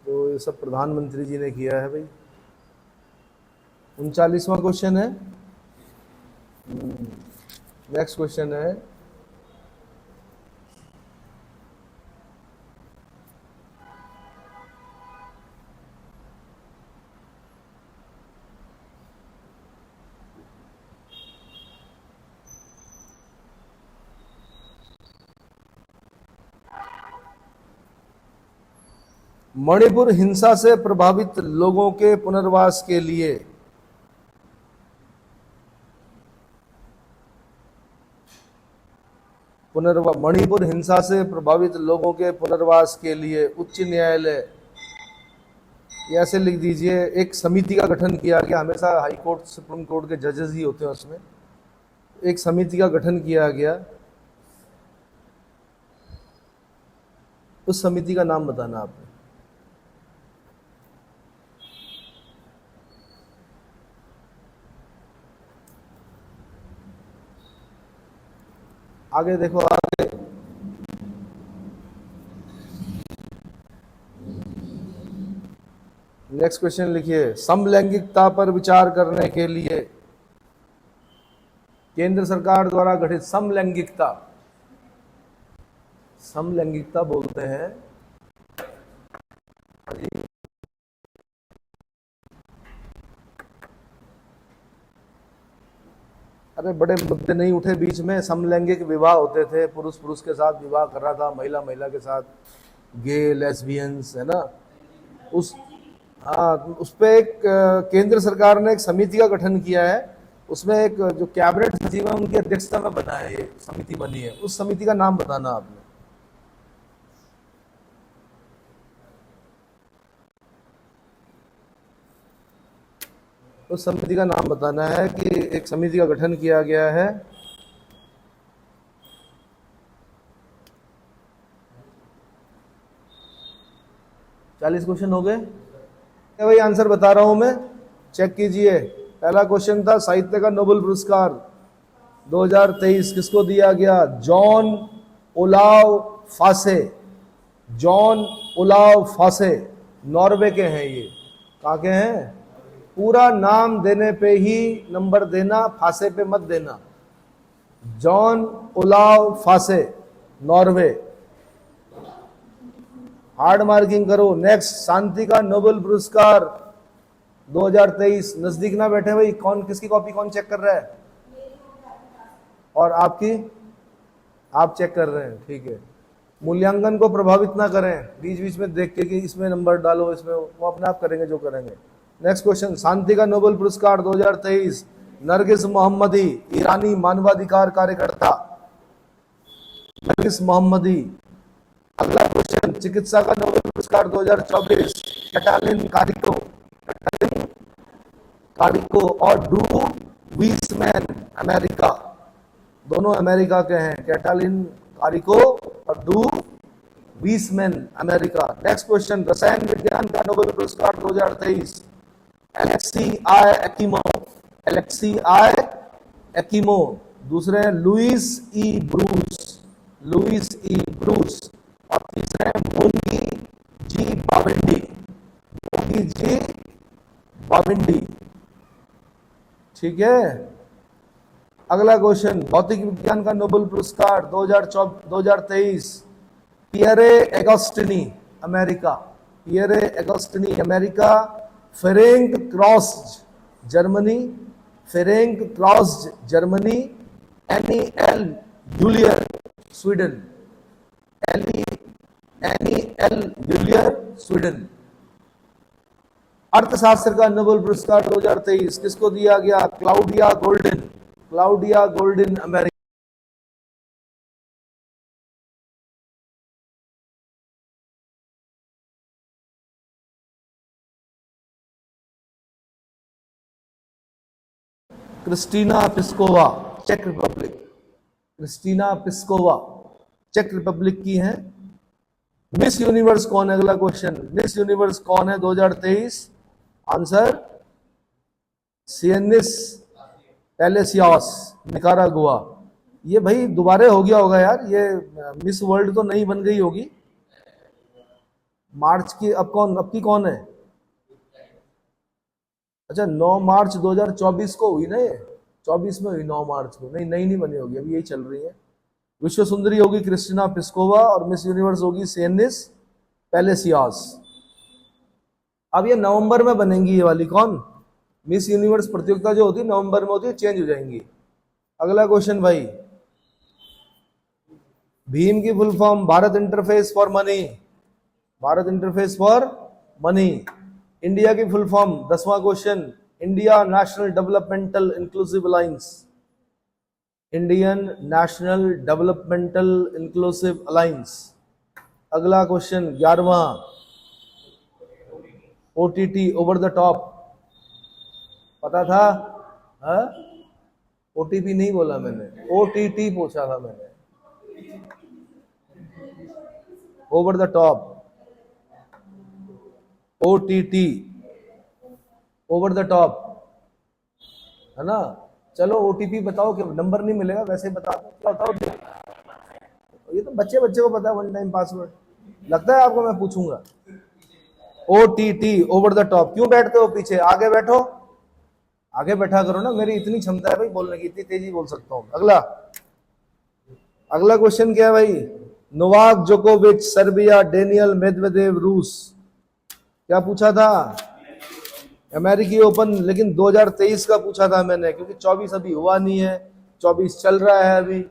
तो ये सब प्रधानमंत्री जी ने किया है भाई। 39वां क्वेश्चन है। नेक्स्ट क्वेश्चन है, मणिपुर हिंसा से प्रभावित लोगों के पुनर्वास के लिए मणिपुर हिंसा से प्रभावित लोगों के पुनर्वास के लिए उच्च न्यायालय, ऐसे लिख दीजिए, एक समिति का गठन किया गया। हमेशा हाई कोर्ट सुप्रीम कोर्ट के जजेस ही होते हैं उसमें। एक समिति का गठन किया गया, उस समिति का नाम बताना आपने। आगे देखो, आगे नेक्स्ट क्वेश्चन लिखिए। समलैंगिकता पर विचार करने के लिए केंद्र सरकार द्वारा गठित समलैंगिकता बोलते हैं। अरे बड़े मुद्दे नहीं उठे बीच में? समलैंगिक विवाह होते थे, पुरुष पुरुष के साथ विवाह कर रहा था, महिला महिला के साथ, गे लेस्बियंस, है ना। हाँ, उस पे एक केंद्र सरकार ने एक समिति का गठन किया है, उसमें एक जो कैबिनेट सचिव है उनकी अध्यक्षता में बना है, ये समिति बनी है, उस समिति का नाम बताना आपने। उस समिति का नाम बताना है कि एक समिति का गठन किया गया है। चालीस क्वेश्चन हो गए भाई, आंसर बता रहा हूं मैं, चेक कीजिए। पहला क्वेश्चन था साहित्य का नोबेल पुरस्कार 2023 किसको दिया गया? Jon Olav Fosse. Jon Olav Fosse Norway के हैं ये। कहाँ के हैं? पूरा नाम देने पे ही नंबर देना, फासे पे मत देना। Jon Olav Fosse, Norway. Hard marking करो। नेक्स्ट, शांति का नोबेल पुरस्कार 2023, नजदीक ना बैठे भाई, कौन किसकी कॉपी कौन चेक कर रहा है? और आपकी? आप चेक कर रहे हैं, ठीक है। मूल्यांकन को प्रभावित ना करें, बीच बीच में देख के कि इसमें नंबर डालो, इसमें, वो अपने आप करेंगे जो करेंगे। नेक्स्ट क्वेश्चन, शांति का नोबेल पुरस्कार 2023, नरगिस मोहम्मदी, ईरानी मानवाधिकार कार्यकर्ता नरगिस मोहम्मदी। अगला क्वेश्चन, चिकित्सा का नोबेल पुरस्कार 2024, कैटालिन कारिको और ड्रू वीसमैन, अमेरिका। दोनों अमेरिका के हैं, कैटालिन कारिको और Drew Weissman, America. Next question, रसायन विज्ञान का नोबेल पुरस्कार 2023, एलेक्सी आई एक्किमो। दूसरे हैं लुइस ई ब्रूस। और तीसरे हैं मोंगी जी बाविंडी। ठीक है। अगला क्वेश्चन, भौतिक विज्ञान का नोबेल पुरस्कार 2023, Pierre Agostini, America. Ferenc Krausz, Germany. Anne L'Huillier, Sweden. अर्थशास्त्र का नोबेल पुरस्कार 2023 किसको दिया गया? Claudia Goldin, America. Kristina Piskova, चेक रिपब्लिक की है। मिस यूनिवर्स कौन है? अगला क्वेश्चन, मिस यूनिवर्स कौन है 2023? Answer, Sheynnis Palacios, Nicaragua. ये भाई दोबारा हो गया होगा यार, ये मिस वर्ल्ड तो नहीं बन गई होगी मार्च की। अब की कौन है? अच्छा, 9 मार्च 2024 को हुई ना, ये 24 में हुई 9 मार्च को। नहीं बनी होगी, अभी यही चल रही है। विश्व सुंदरी होगी क्रिस्टीना पिस्कोवा और मिस यूनिवर्स होगी सियनिस पैलेसियास। अब ये नवंबर में बनेंगी ये वाली। कौन? मिस यूनिवर्स प्रतियोगिता जो होती है नवंबर में होती है, चेंज हो जाएंगी। अगला क्वेश्चन भाई, भीम की full form? Bharat interface for money. India की फुल फॉर्म? 10वां question, India national developmental inclusive alliance. अगला क्वेश्चन 11वां, OTT, ओवर द टॉप। पता था? OTP नहीं बोला मैंने, OTT पूछा था मैंने, over the top, OTT, over the top, है ना। चलो OTP बताओ, कि नंबर नहीं मिलेगा, वैसे ही बताओ। ये तो बच्चे को पता है, 1 टाइम पासवर्ड। लगता है आपको मैं पूछूंगा? OTT, over the top. क्यों बैठते हो पीछे? आगे बैठो, आगे बैठा करो ना। मेरी इतनी क्षमता है भाई बोलने की, इतनी तेजी बोल सकता हूं। अगला क्वेश्चन क्या है भाई? नोवाक जोकोविच, सर्बिया। डेनियल मेदवेदेव, रूस। क्या पूछा था? अमेरिकी ओपन, लेकिन 2023 का पूछा था मैंने, क्योंकि 24 अभी हुआ नहीं है, 24 चल रहा है अभी।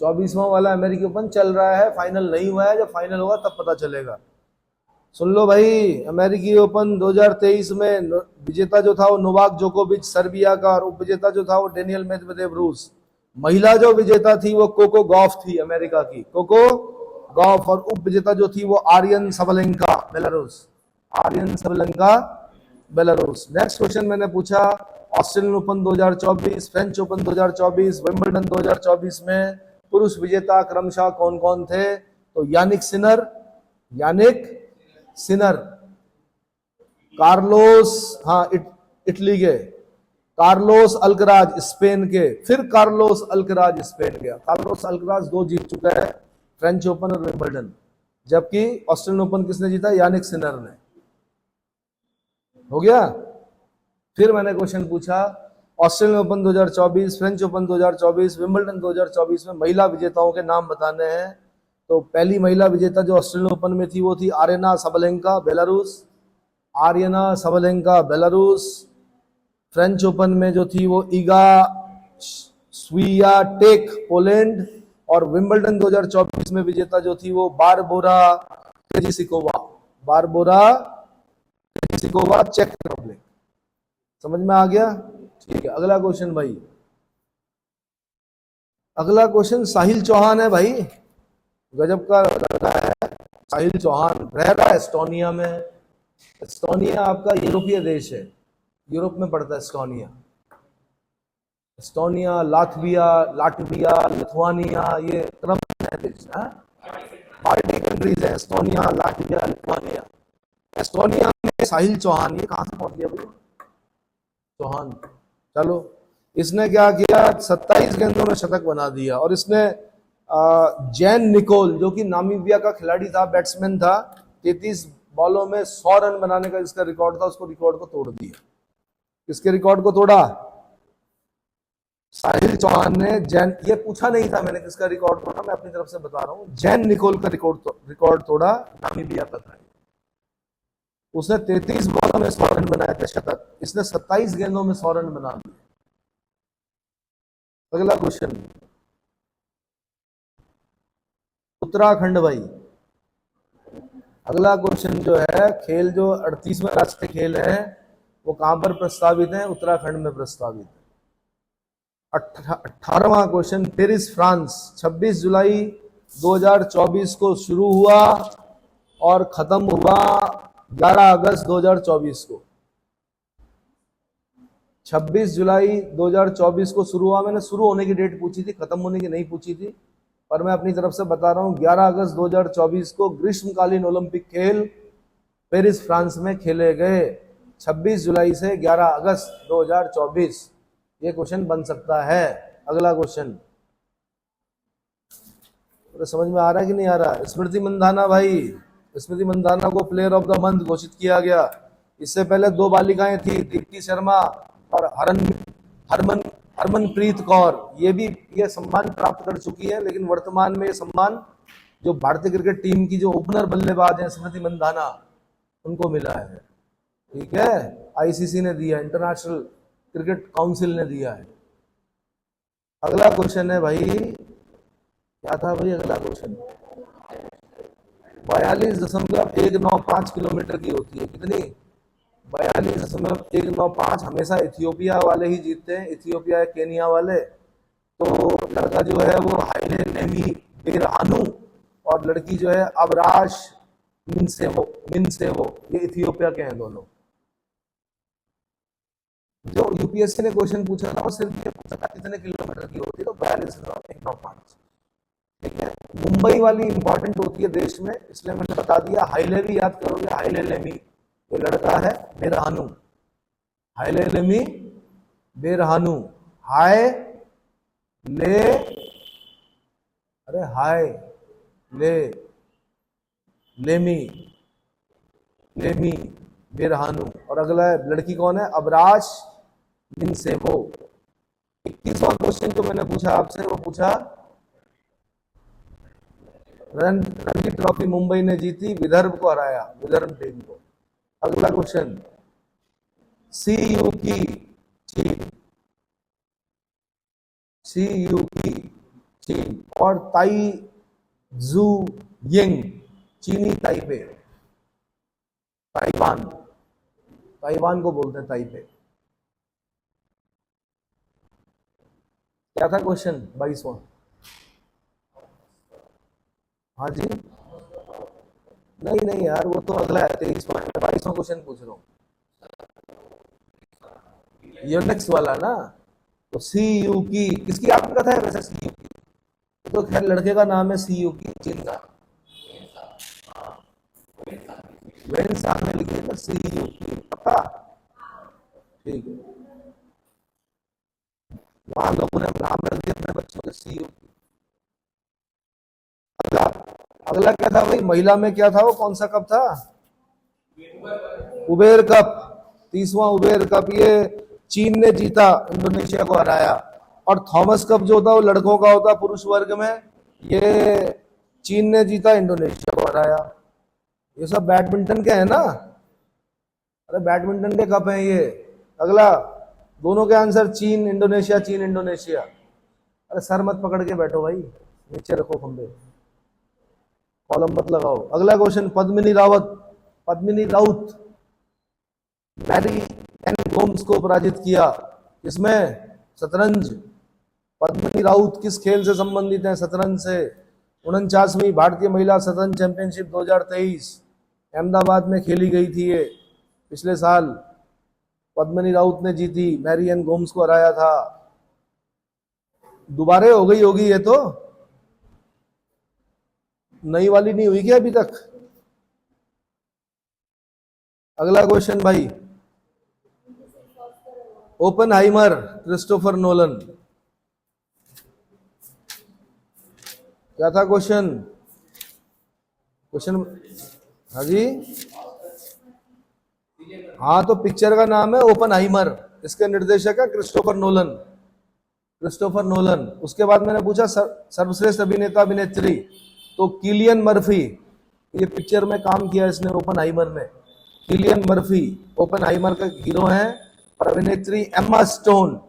24वां वाला अमेरिकी ओपन चल रहा है, फाइनल नहीं हुआ है। जब फाइनल होगा तब पता चलेगा। सुन लो भाई, अमेरिकी ओपन 2023 में विजेता जो था वो नोवाक जोकोविच सर्बिया का, और उप विजेता जो था वो डेनियल मेदवेदेव रूस। महिला जो विजेता थी वो कोको गॉफ थी अमेरिका की, कोको गॉफ। और उप विजेता जो थी वो Aryna Sabalenka Belarus, Aryna Sabalenka Belarus. Next question मैंने पूछा, Australian Open 2024, French Open 2024, Wimbledon 2024 में पुरुष विजेता क्रमशः कौन कौन थे? तो यानिक सिनर, कार्लोस, हाँ इटली के, कार्लोस अल्कराज स्पेन के, फिर कार्लोस अल्कराज स्पेन के। कार्लोस अल्कराज 2 जीत चुका है, फ्रेंच ओपन और विंबलडन, जबकि ऑस्ट्रेलियन ओपन किसने जीता? यानिक सिनर ने। हो गया। फिर मैंने क्वेश्चन पूछा, Australian Open 2024, French Open 2024, Wimbledon 2024 में महिला विजेताओं के नाम बताने हैं। तो पहली महिला विजेता जो ऑस्ट्रेलियन ओपन में थी वो थी Aryna Sabalenka Belarus, Aryna Sabalenka Belarus. French open में जो थी वो ईगा स्वियाटेक पोलैंड, और विंबलडन 2024 में विजेता जो थी वो बारबोरा क्रेजिसिकोवा चेक रिपब्लिक। समझ में आ गया? ठीक है, अगला क्वेश्चन भाई, अगला क्वेश्चन साहिल चौहान है भाई, गजब का लड़का है साहिल चौहान, रह रहा है एस्टोनिया में। एस्टोनिया आपका यूरोपीय देश है, यूरोप में पड़ता है एस्टोनिया। एस्टोनिया, लाटविया, लिथुआनिया, ये क्रम है देश, बाल्टिक कंट्रीज है एस्टोनिया, लाटविया, लिथुआनिया। एस्टोनिया में साहिल चौहान, ये कहां से पहुंच गया भाई चौहान? चलो, इसने क्या किया, 27 गेंदों में शतक बना दिया। और इसने जैन निकोल, जो कि नामीबिया का खिलाड़ी था, बैट्समैन था, 33 बॉलों में 100 रन बनाने का जिसका रिकॉर्ड था, उसको रिकॉर्ड को तोड़ दिया। किसके रिकॉर्ड को तोड़ा? साहिल चौहान ने। जैन, ये पूछा नहीं था मैंने किसका रिकॉर्ड तोड़ा, मैं अपनी तरफ से बता रहा हूं, जैन निकोल का रिकॉर्ड तोड़ा, नामीबिया का था। उसने 33 बॉलों में 100 रन बनाए थे शतक, इसने 27 गेंदों में 100 रन बना दिए। अगला क्वेश्चन, उत्तराखंड भाई। अगला क्वेश्चन जो है, खेल जो 38वें राष्ट्रीय खेल है वो कहां पर प्रस्तावित है? उत्तराखंड में प्रस्तावित है। 18वां क्वेश्चन, पेरिस फ्रांस 26 जुलाई 2024 को शुरू हुआ और खत्म हुआ 11 अगस्त 2024 को। 26 जुलाई 2024 को शुरू हुआ, मैंने शुरू होने की डेट पूछी थी, खत्म होने की नहीं पूछी थी, पर मैं अपनी तरफ से बता रहा हूं 11 अगस्त 2024 को ग्रीष्मकालीन ओलंपिक खेल पेरिस फ्रांस में खेले गए। 26 जुलाई से 11 अगस्त 2024, ये क्वेश्चन बन सकता है। अगला क्वेश्चन, तो समझ में आ रहा है कि नहीं आ रहा? स्मृति मंधाना भाई, स्मृति मंधाना को प्लेयर ऑफ द मंथ घोषित किया गया। इससे पहले 2 बालिकाएं थी, दीप्ति शर्मा और हरमनप्रीत कौर, ये सम्मान प्राप्त कर चुकी है। लेकिन वर्तमान में ये सम्मान जो भारतीय क्रिकेट टीम की जो ओपनर बल्लेबाज हैं स्मृति मंधाना, उनको मिला है। ठीक है, आईसीसी ने दिया, इंटरनेशनल क्रिकेट काउंसिल ने दिया है। अगला क्वेश्चन है भाई, क्या था भाई अगला क्वेश्चन? 42.195 किलोमीटर की होती है, कितनी? 42.195। हमेशा इथियोपिया वाले ही जीतते हैं, इथियोपिया या केनिया वाले। तो लड़का जो है वो हाइले नेमी बेरहानू, और लड़की जो है अबराश मिनसेवो, ये इथियोपिया के हैं दोनों। जो यूपीएससी ने क्वेश्चन पूछा था वो सिर्फ ये पूछा था कितने किलोमीटर की होती है, तो 42.195। ठीक है, मुंबई वाली इंपॉर्टेंट होती है देश में, इसलिए मैंने बता दिया। हाइले भी याद करोगे, हाइले लेमी, ये लड़का है बेरहानू, हाइले लेमी बेरहानू, हाय ले, अरे हाय ले लेमी बेरहानू। और अगला है लड़की कौन है? अबराश मिनसेवो। 21वां क्वेश्चन जो मैंने पूछा आपसे, वो पूछा रणजी ट्रॉफी मुंबई ने जीती, विदर्भ को हराया, विदर्भ टीम को। अगला क्वेश्चन, सीयू की चीन और ताई जू यिंग चीनी ताइपे। ताइवान, ताइवान को बोलते हैं ताइपे। क्या था क्वेश्चन 22वां? हाँ जी, नहीं नहीं यार, वो तो अगला है 23वां, 22वां क्वेश्चन पूछ रहा हूँ, यूनिक्स वाला ना। तो सी यू की किसकी आत्मकथा है वैसे? सी यू की तो खैर लड़के का नाम है सी यू की, चीन का। वेन सामने लिखिए ना, सी यू की, पक्का? ठीक है, वहां लोगों ने नाम रख दिया अपने बच्चों के सी यू की। अगला, अगला क्या था भाई? महिला में क्या था वो, कौन सा कप था? उबेर कप, 30वां उबेर कप, ये चीन ने जीता, इंडोनेशिया को हराया। और थॉमस कप जो होता वो लड़कों का होता पुरुष वर्ग में, ये चीन ने जीता, इंडोनेशिया को हराया। ये सब बैडमिंटन के हैं ना, अरे बैडमिंटन के कप हैं ये। अगला, दोनों के आंसर चीन इंडोनेशिया, चीन इंडोनेशिया। अरे सर मत पकड़ के बैठो भाई, नीचे रखो खंबे, कॉलम मत लगाओ। अगला क्वेश्चन, पद्मिनी रावत, पद्मिनी राउत मैरी एन गोम्स को पराजित किया, इसमें शतरंज। पद्मिनी राउत किस खेल से संबंधित है? शतरंज से। 49वीं भारतीय महिला शतरंज चैंपियनशिप 2023 अहमदाबाद में खेली गई थी ये पिछले साल। पद्मिनी राउत ने जीती, मैरी एन गोम्स को हराया था। दोबारा हो गई होगी ये तो, नई वाली नहीं हुई क्या अभी तक? अगला क्वेश्चन भाई, ओपनहाइमर, क्रिस्टोफर नोलन। क्या था क्वेश्चन? क्वेश्चन, हाँ जी, हाँ तो पिक्चर का नाम है ओपनहाइमर, इसके निर्देशक है क्रिस्टोफर नोलन, क्रिस्टोफर नोलन। उसके बाद मैंने पूछा सर्वश्रेष्ठ अभिनेता अभिनेत्री, तो किलियन मर्फी, ये पिक्चर में काम किया इसने ओपनहाइमर में। किलियन मर्फी ओपनहाइमर का हीरो है। और अभिनेत्री एम्मा स्टोन,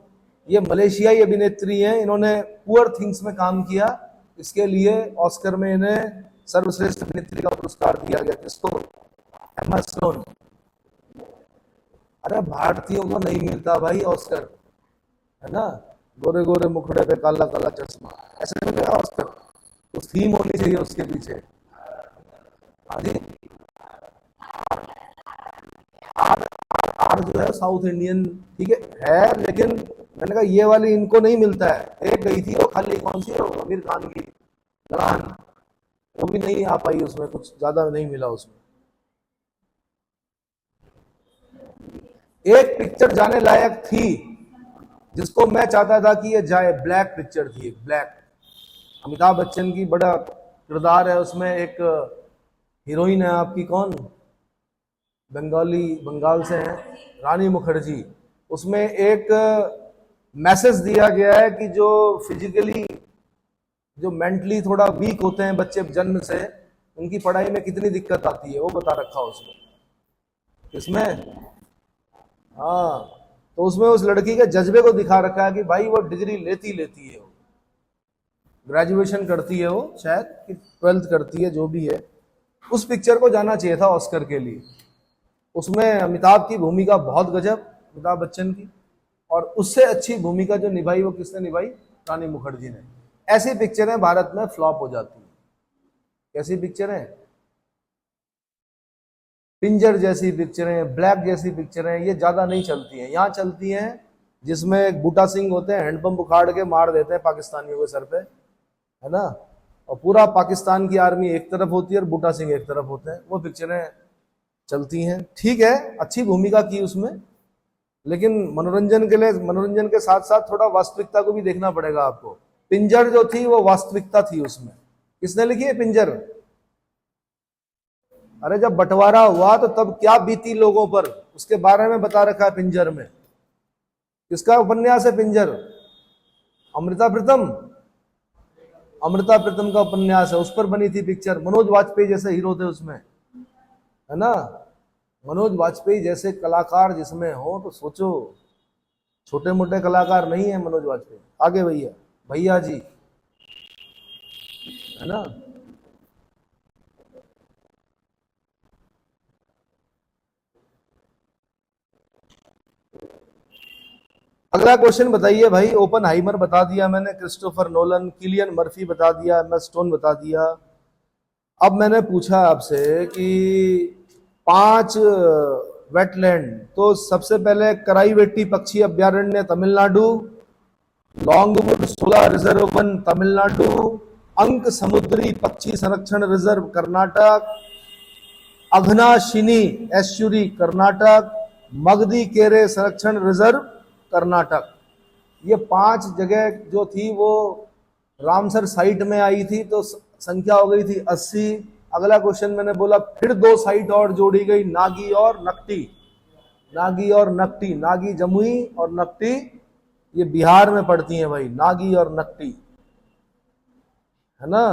ये मलेशियाई अभिनेत्री हैं, इन्होंने पुअर थिंग्स में काम किया, इसके लिए ऑस्कर में इन्हें सर्वश्रेष्ठ अभिनेत्री का पुरस्कार दिया गया। किसको? Emma stone. अरे भारतीयों को नहीं मिलता भाई ऑस्कर, है ना, गोरे गोरे मुखड़े पे काला काला चश्मा, ऐसे मिलेगा ऑस्कर? तो थीम होनी चाहिए उसके पीछे। आदि आर जो है साउथ इंडियन, ठीक है, लेकिन मैंने कहा ये वाली इनको नहीं मिलता है। एक गई थी वो खाली, कौन सी, आमिर खान की लगान, वो भी नहीं आ पाई, उसमें कुछ ज्यादा नहीं मिला उसमें। एक पिक्चर जाने लायक थी जिसको मैं चाहता था कि ये जाए, ब्लैक पिक्चर थी, ब्लैक। अमिताभ बच्चन की बड़ा किरदार है उसमें, एक हीरोइन है आपकी कौन, बंगाली, बंगाल से है, रानी मुखर्जी। उसमें एक मैसेज दिया गया है कि जो फिजिकली, जो मेंटली थोड़ा वीक होते हैं बच्चे जन्म से, उनकी पढ़ाई में कितनी दिक्कत आती है, वो बता रखा उसमें। इसमें हाँ, तो उसमें उस लड़की के जज्बे को दिखा रखा है कि भाई वो डिग्री लेती लेती है, वो ग्रेजुएशन करती है, वो शायद कि 12th करती है, जो भी है। उस पिक्चर को जाना चाहिए था ऑस्कर के लिए। उसमें अमिताभ की भूमिका बहुत गजब, अमिताभ बच्चन की, और उससे अच्छी भूमिका जो निभाई वो किसने निभाई? रानी मुखर्जी ने। ऐसी पिक्चरें भारत में फ्लॉप हो जाती हैं। कैसी पिक्चरें? पिंजर जैसी पिक्चरें, ब्लैक जैसी पिक्चरें, ये ज्यादा नहीं चलती हैं। यहाँ चलती हैं जिसमें एक बूटा सिंह होते हैं, हैंडपंप उखाड़ के मार देते हैं पाकिस्तानियों के सर पे, है ना, और पूरा पाकिस्तान की आर्मी एक तरफ होती है और बूटा सिंह एक तरफ होते हैं, वो पिक्चरें चलती हैं। ठीक है, अच्छी भूमिका की उसमें, लेकिन मनोरंजन के लिए, मनोरंजन के साथ साथ थोड़ा वास्तविकता को भी देखना पड़ेगा आपको। पिंजर जो थी वो वास्तविकता थी उसमें। किसने लिखी है पिंजर? अरे जब बंटवारा हुआ तो तब क्या बीती लोगों पर, उसके बारे में बता रखा है पिंजर में। किसका उपन्यास है पिंजर? अमृता प्रीतम, अमृता प्रीतम का उपन्यास है, उस पर बनी थी पिक्चर। मनोज वाजपेयी जैसे हीरो थे उसमें, है ना, मनोज वाजपेयी जैसे कलाकार जिसमें हो तो सोचो, छोटे मोटे कलाकार नहीं है मनोज वाजपेयी। आगे भैया, भैया जी, है ना। अगला क्वेश्चन बताइए भाई। ओपनहाइमर बता दिया मैंने, क्रिस्टोफर नोलन, किलियन मर्फी बता दिया, एम्मा स्टोन बता दिया। अब मैंने पूछा आपसे कि 5 वेटलैंड, तो सबसे पहले कराईवेट्टी पक्षी अभ्यारण्य तमिलनाडु, लॉन्गवुड सोला रिजर्व वन तमिलनाडु, अंक समुद्री पक्षी संरक्षण रिजर्व कर्नाटक, अघनाशिनी एस्चुरी कर्नाटक, मगधी केरे संरक्षण रिजर्व कर्नाटक। ये 5 जगह जो थी वो रामसर साइट में आई थी, तो संख्या हो गई थी 80। अगला क्वेश्चन मैंने बोला फिर 2 साइट और जोड़ी गई, नागी और नकटी। नागी और नकटी, नागी जमुई और नकटी ये बिहार में पड़ती हैं भाई, नागी और नकटी, है ना,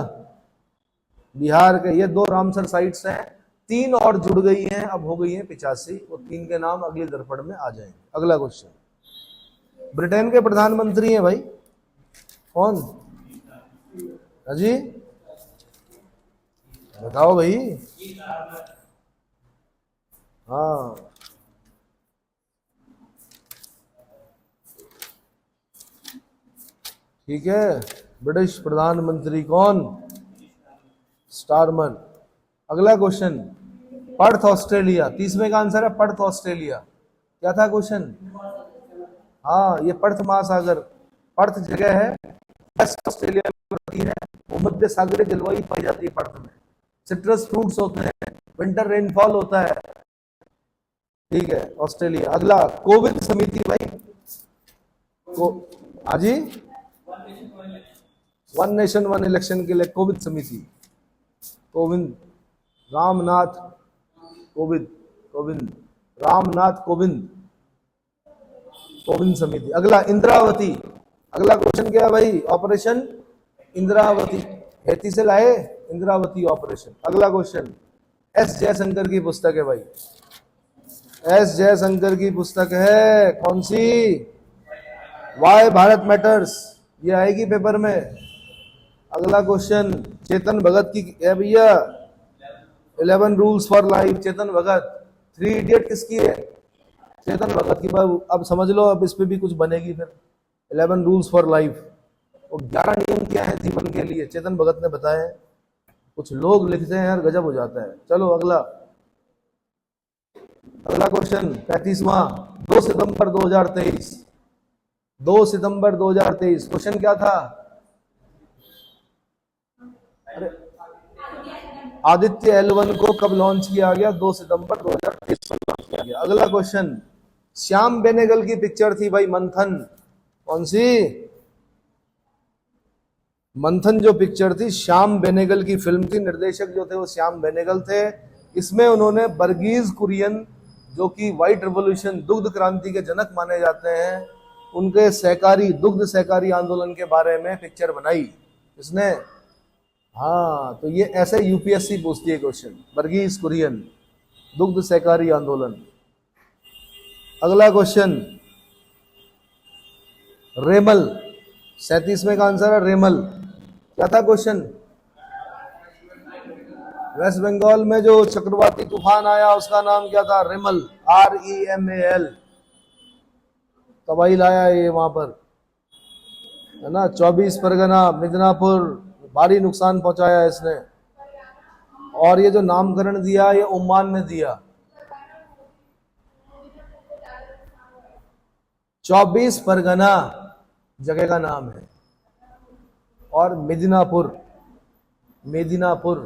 बिहार के ये 2 रामसर साइट्स हैं। 3 और जुड़ गई हैं, अब हो गई हैं 85। वो 3 के नाम अगले दर्पण में आ जाएंगे। अगला क्वेश्चन, ब्रिटेन के प्रधानमंत्री हैं भाई कौन? जी बताओ भाई। हाँ, ठीक है, ब्रिटिश प्रधानमंत्री कौन? स्टारमर। अगला क्वेश्चन, पर्थ ऑस्ट्रेलिया, 30वें का आंसर है पर्थ ऑस्ट्रेलिया। क्या था क्वेश्चन? हाँ, ये पर्थ महासागर, पर्थ जगह है, वेस्ट ऑस्ट्रेलिया में होती है। भूमध्य सागरीय जलवायु पाई जाती है पर्थ में। सिट्रस फ्रूट्स होते हैं, विंटर रेनफॉल होता है। ठीक है, ऑस्ट्रेलिया। अगला, कोविड समिति भाई हाजी, 1 नेशन 1 इलेक्शन के लिए कोविड समिति, कोविंद, रामनाथ कोविंद, रामनाथ कोविंद, कोविंद समिति। अगला, इंद्रावती। अगला क्वेश्चन क्या है भाई? ऑपरेशन इंद्रावती, खेती से लाए इंद्रावती ऑपरेशन। अगला क्वेश्चन, एस जयशंकर की पुस्तक है भाई, एस जयशंकर की पुस्तक है कौन सी? वाई भारत मैटर्स, ये आएगी पेपर में। अगला क्वेश्चन, चेतन भगत की है भैया, 11 rules for life, Chetan Bhagat. 3 idiot किसकी है? चेतन भगत की। अब समझ लो, अब इस पे भी कुछ बनेगी फिर। 11 रूल्स फॉर लाइफ, और 11 नियम क्या है जीवन के लिए, चेतन भगत ने बताया। कुछ लोग लिखते हैं यार, गजब हो जाता है। चलो अगला, अगला क्वेश्चन 35वां, 2 सितंबर 2023, 2 सितंबर 2023 क्वेश्चन क्या था? अरे, आदित्य L1 को कब लॉन्च किया गया? 2 सितंबर 2023 को लॉन्च किया गया। अगला क्वेश्चन, श्याम बेनेगल की पिक्चर थी भाई मंथन, कौन सी? मंथन जो पिक्चर थी, श्याम बेनेगल की फिल्म थी। निर्देशक जो थे वो श्याम बेनेगल थे। इसमें उन्होंने वर्गीज कुरियन, जो कि व्हाइट रिवॉल्यूशन, दुग्ध क्रांति के जनक माने जाते हैं, उनके सहकारी, दुग्ध सहकारी आंदोलन के बारे में पिक्चर बनाई। इसने, हाँ, तो ये ऐसे यूपीएससी पूछती है क्वेश्चन, वर्गीज कुरियन, दुग्ध सहकारी आंदोलन। अगला क्वेश्चन, रेमल, 37वें का आंसर है रेमल। क्या था क्वेश्चन? वेस्ट बंगाल में जो चक्रवाती तूफान आया उसका नाम क्या था? रेमल, REMAL। तबाही लाया ये वहां पर, है ना। 24 परगना, मिदनापुर, भारी नुकसान पहुंचाया इसने। और ये जो नामकरण दिया ये ओमान ने दिया। 24 परगना जगह का नाम है, और मिदनापुर, मेदिनापुर।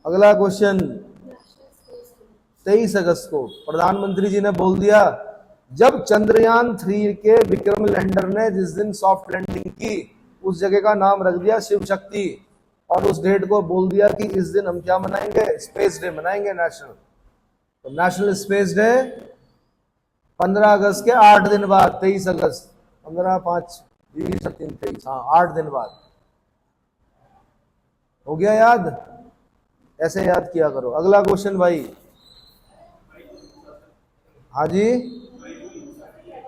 अगला क्वेश्चन, 23 अगस्त को प्रधानमंत्री जी ने बोल दिया, जब चंद्रयान 3 के विक्रम लैंडर ने जिस दिन सॉफ्ट लैंडिंग की, उस जगह का नाम रख दिया शिव शक्ति। और उस डेट को बोल दिया कि इस दिन हम क्या मनाएंगे? स्पेस डे मनाएंगे, नेशनल। तो नेशनल स्पेस डे 15 अगस्त के 8 दिन बाद, 23 अगस्त, 15, 5, 20, 23, हाँ 8 दिन बाद। हो गया याद? ऐसे याद किया करो। अगला क्वेश्चन भाई, हाँ जी,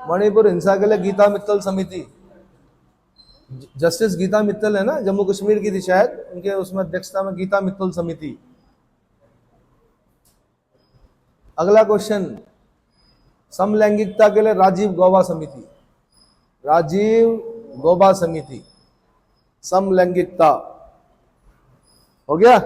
मणिपुर हिंसा के लिए गीता मित्तल समिति, जस्टिस गीता मित्तल है ना, जम्मू कश्मीर की थी शायद, उनके उसमें अध्यक्षता में गीता मित्तल समिति। अगला क्वेश्चन, समलैंगिकता के लिए राजीव गौबा समिति, राजीव गौबा समिति, समलैंगिकता। हो गया।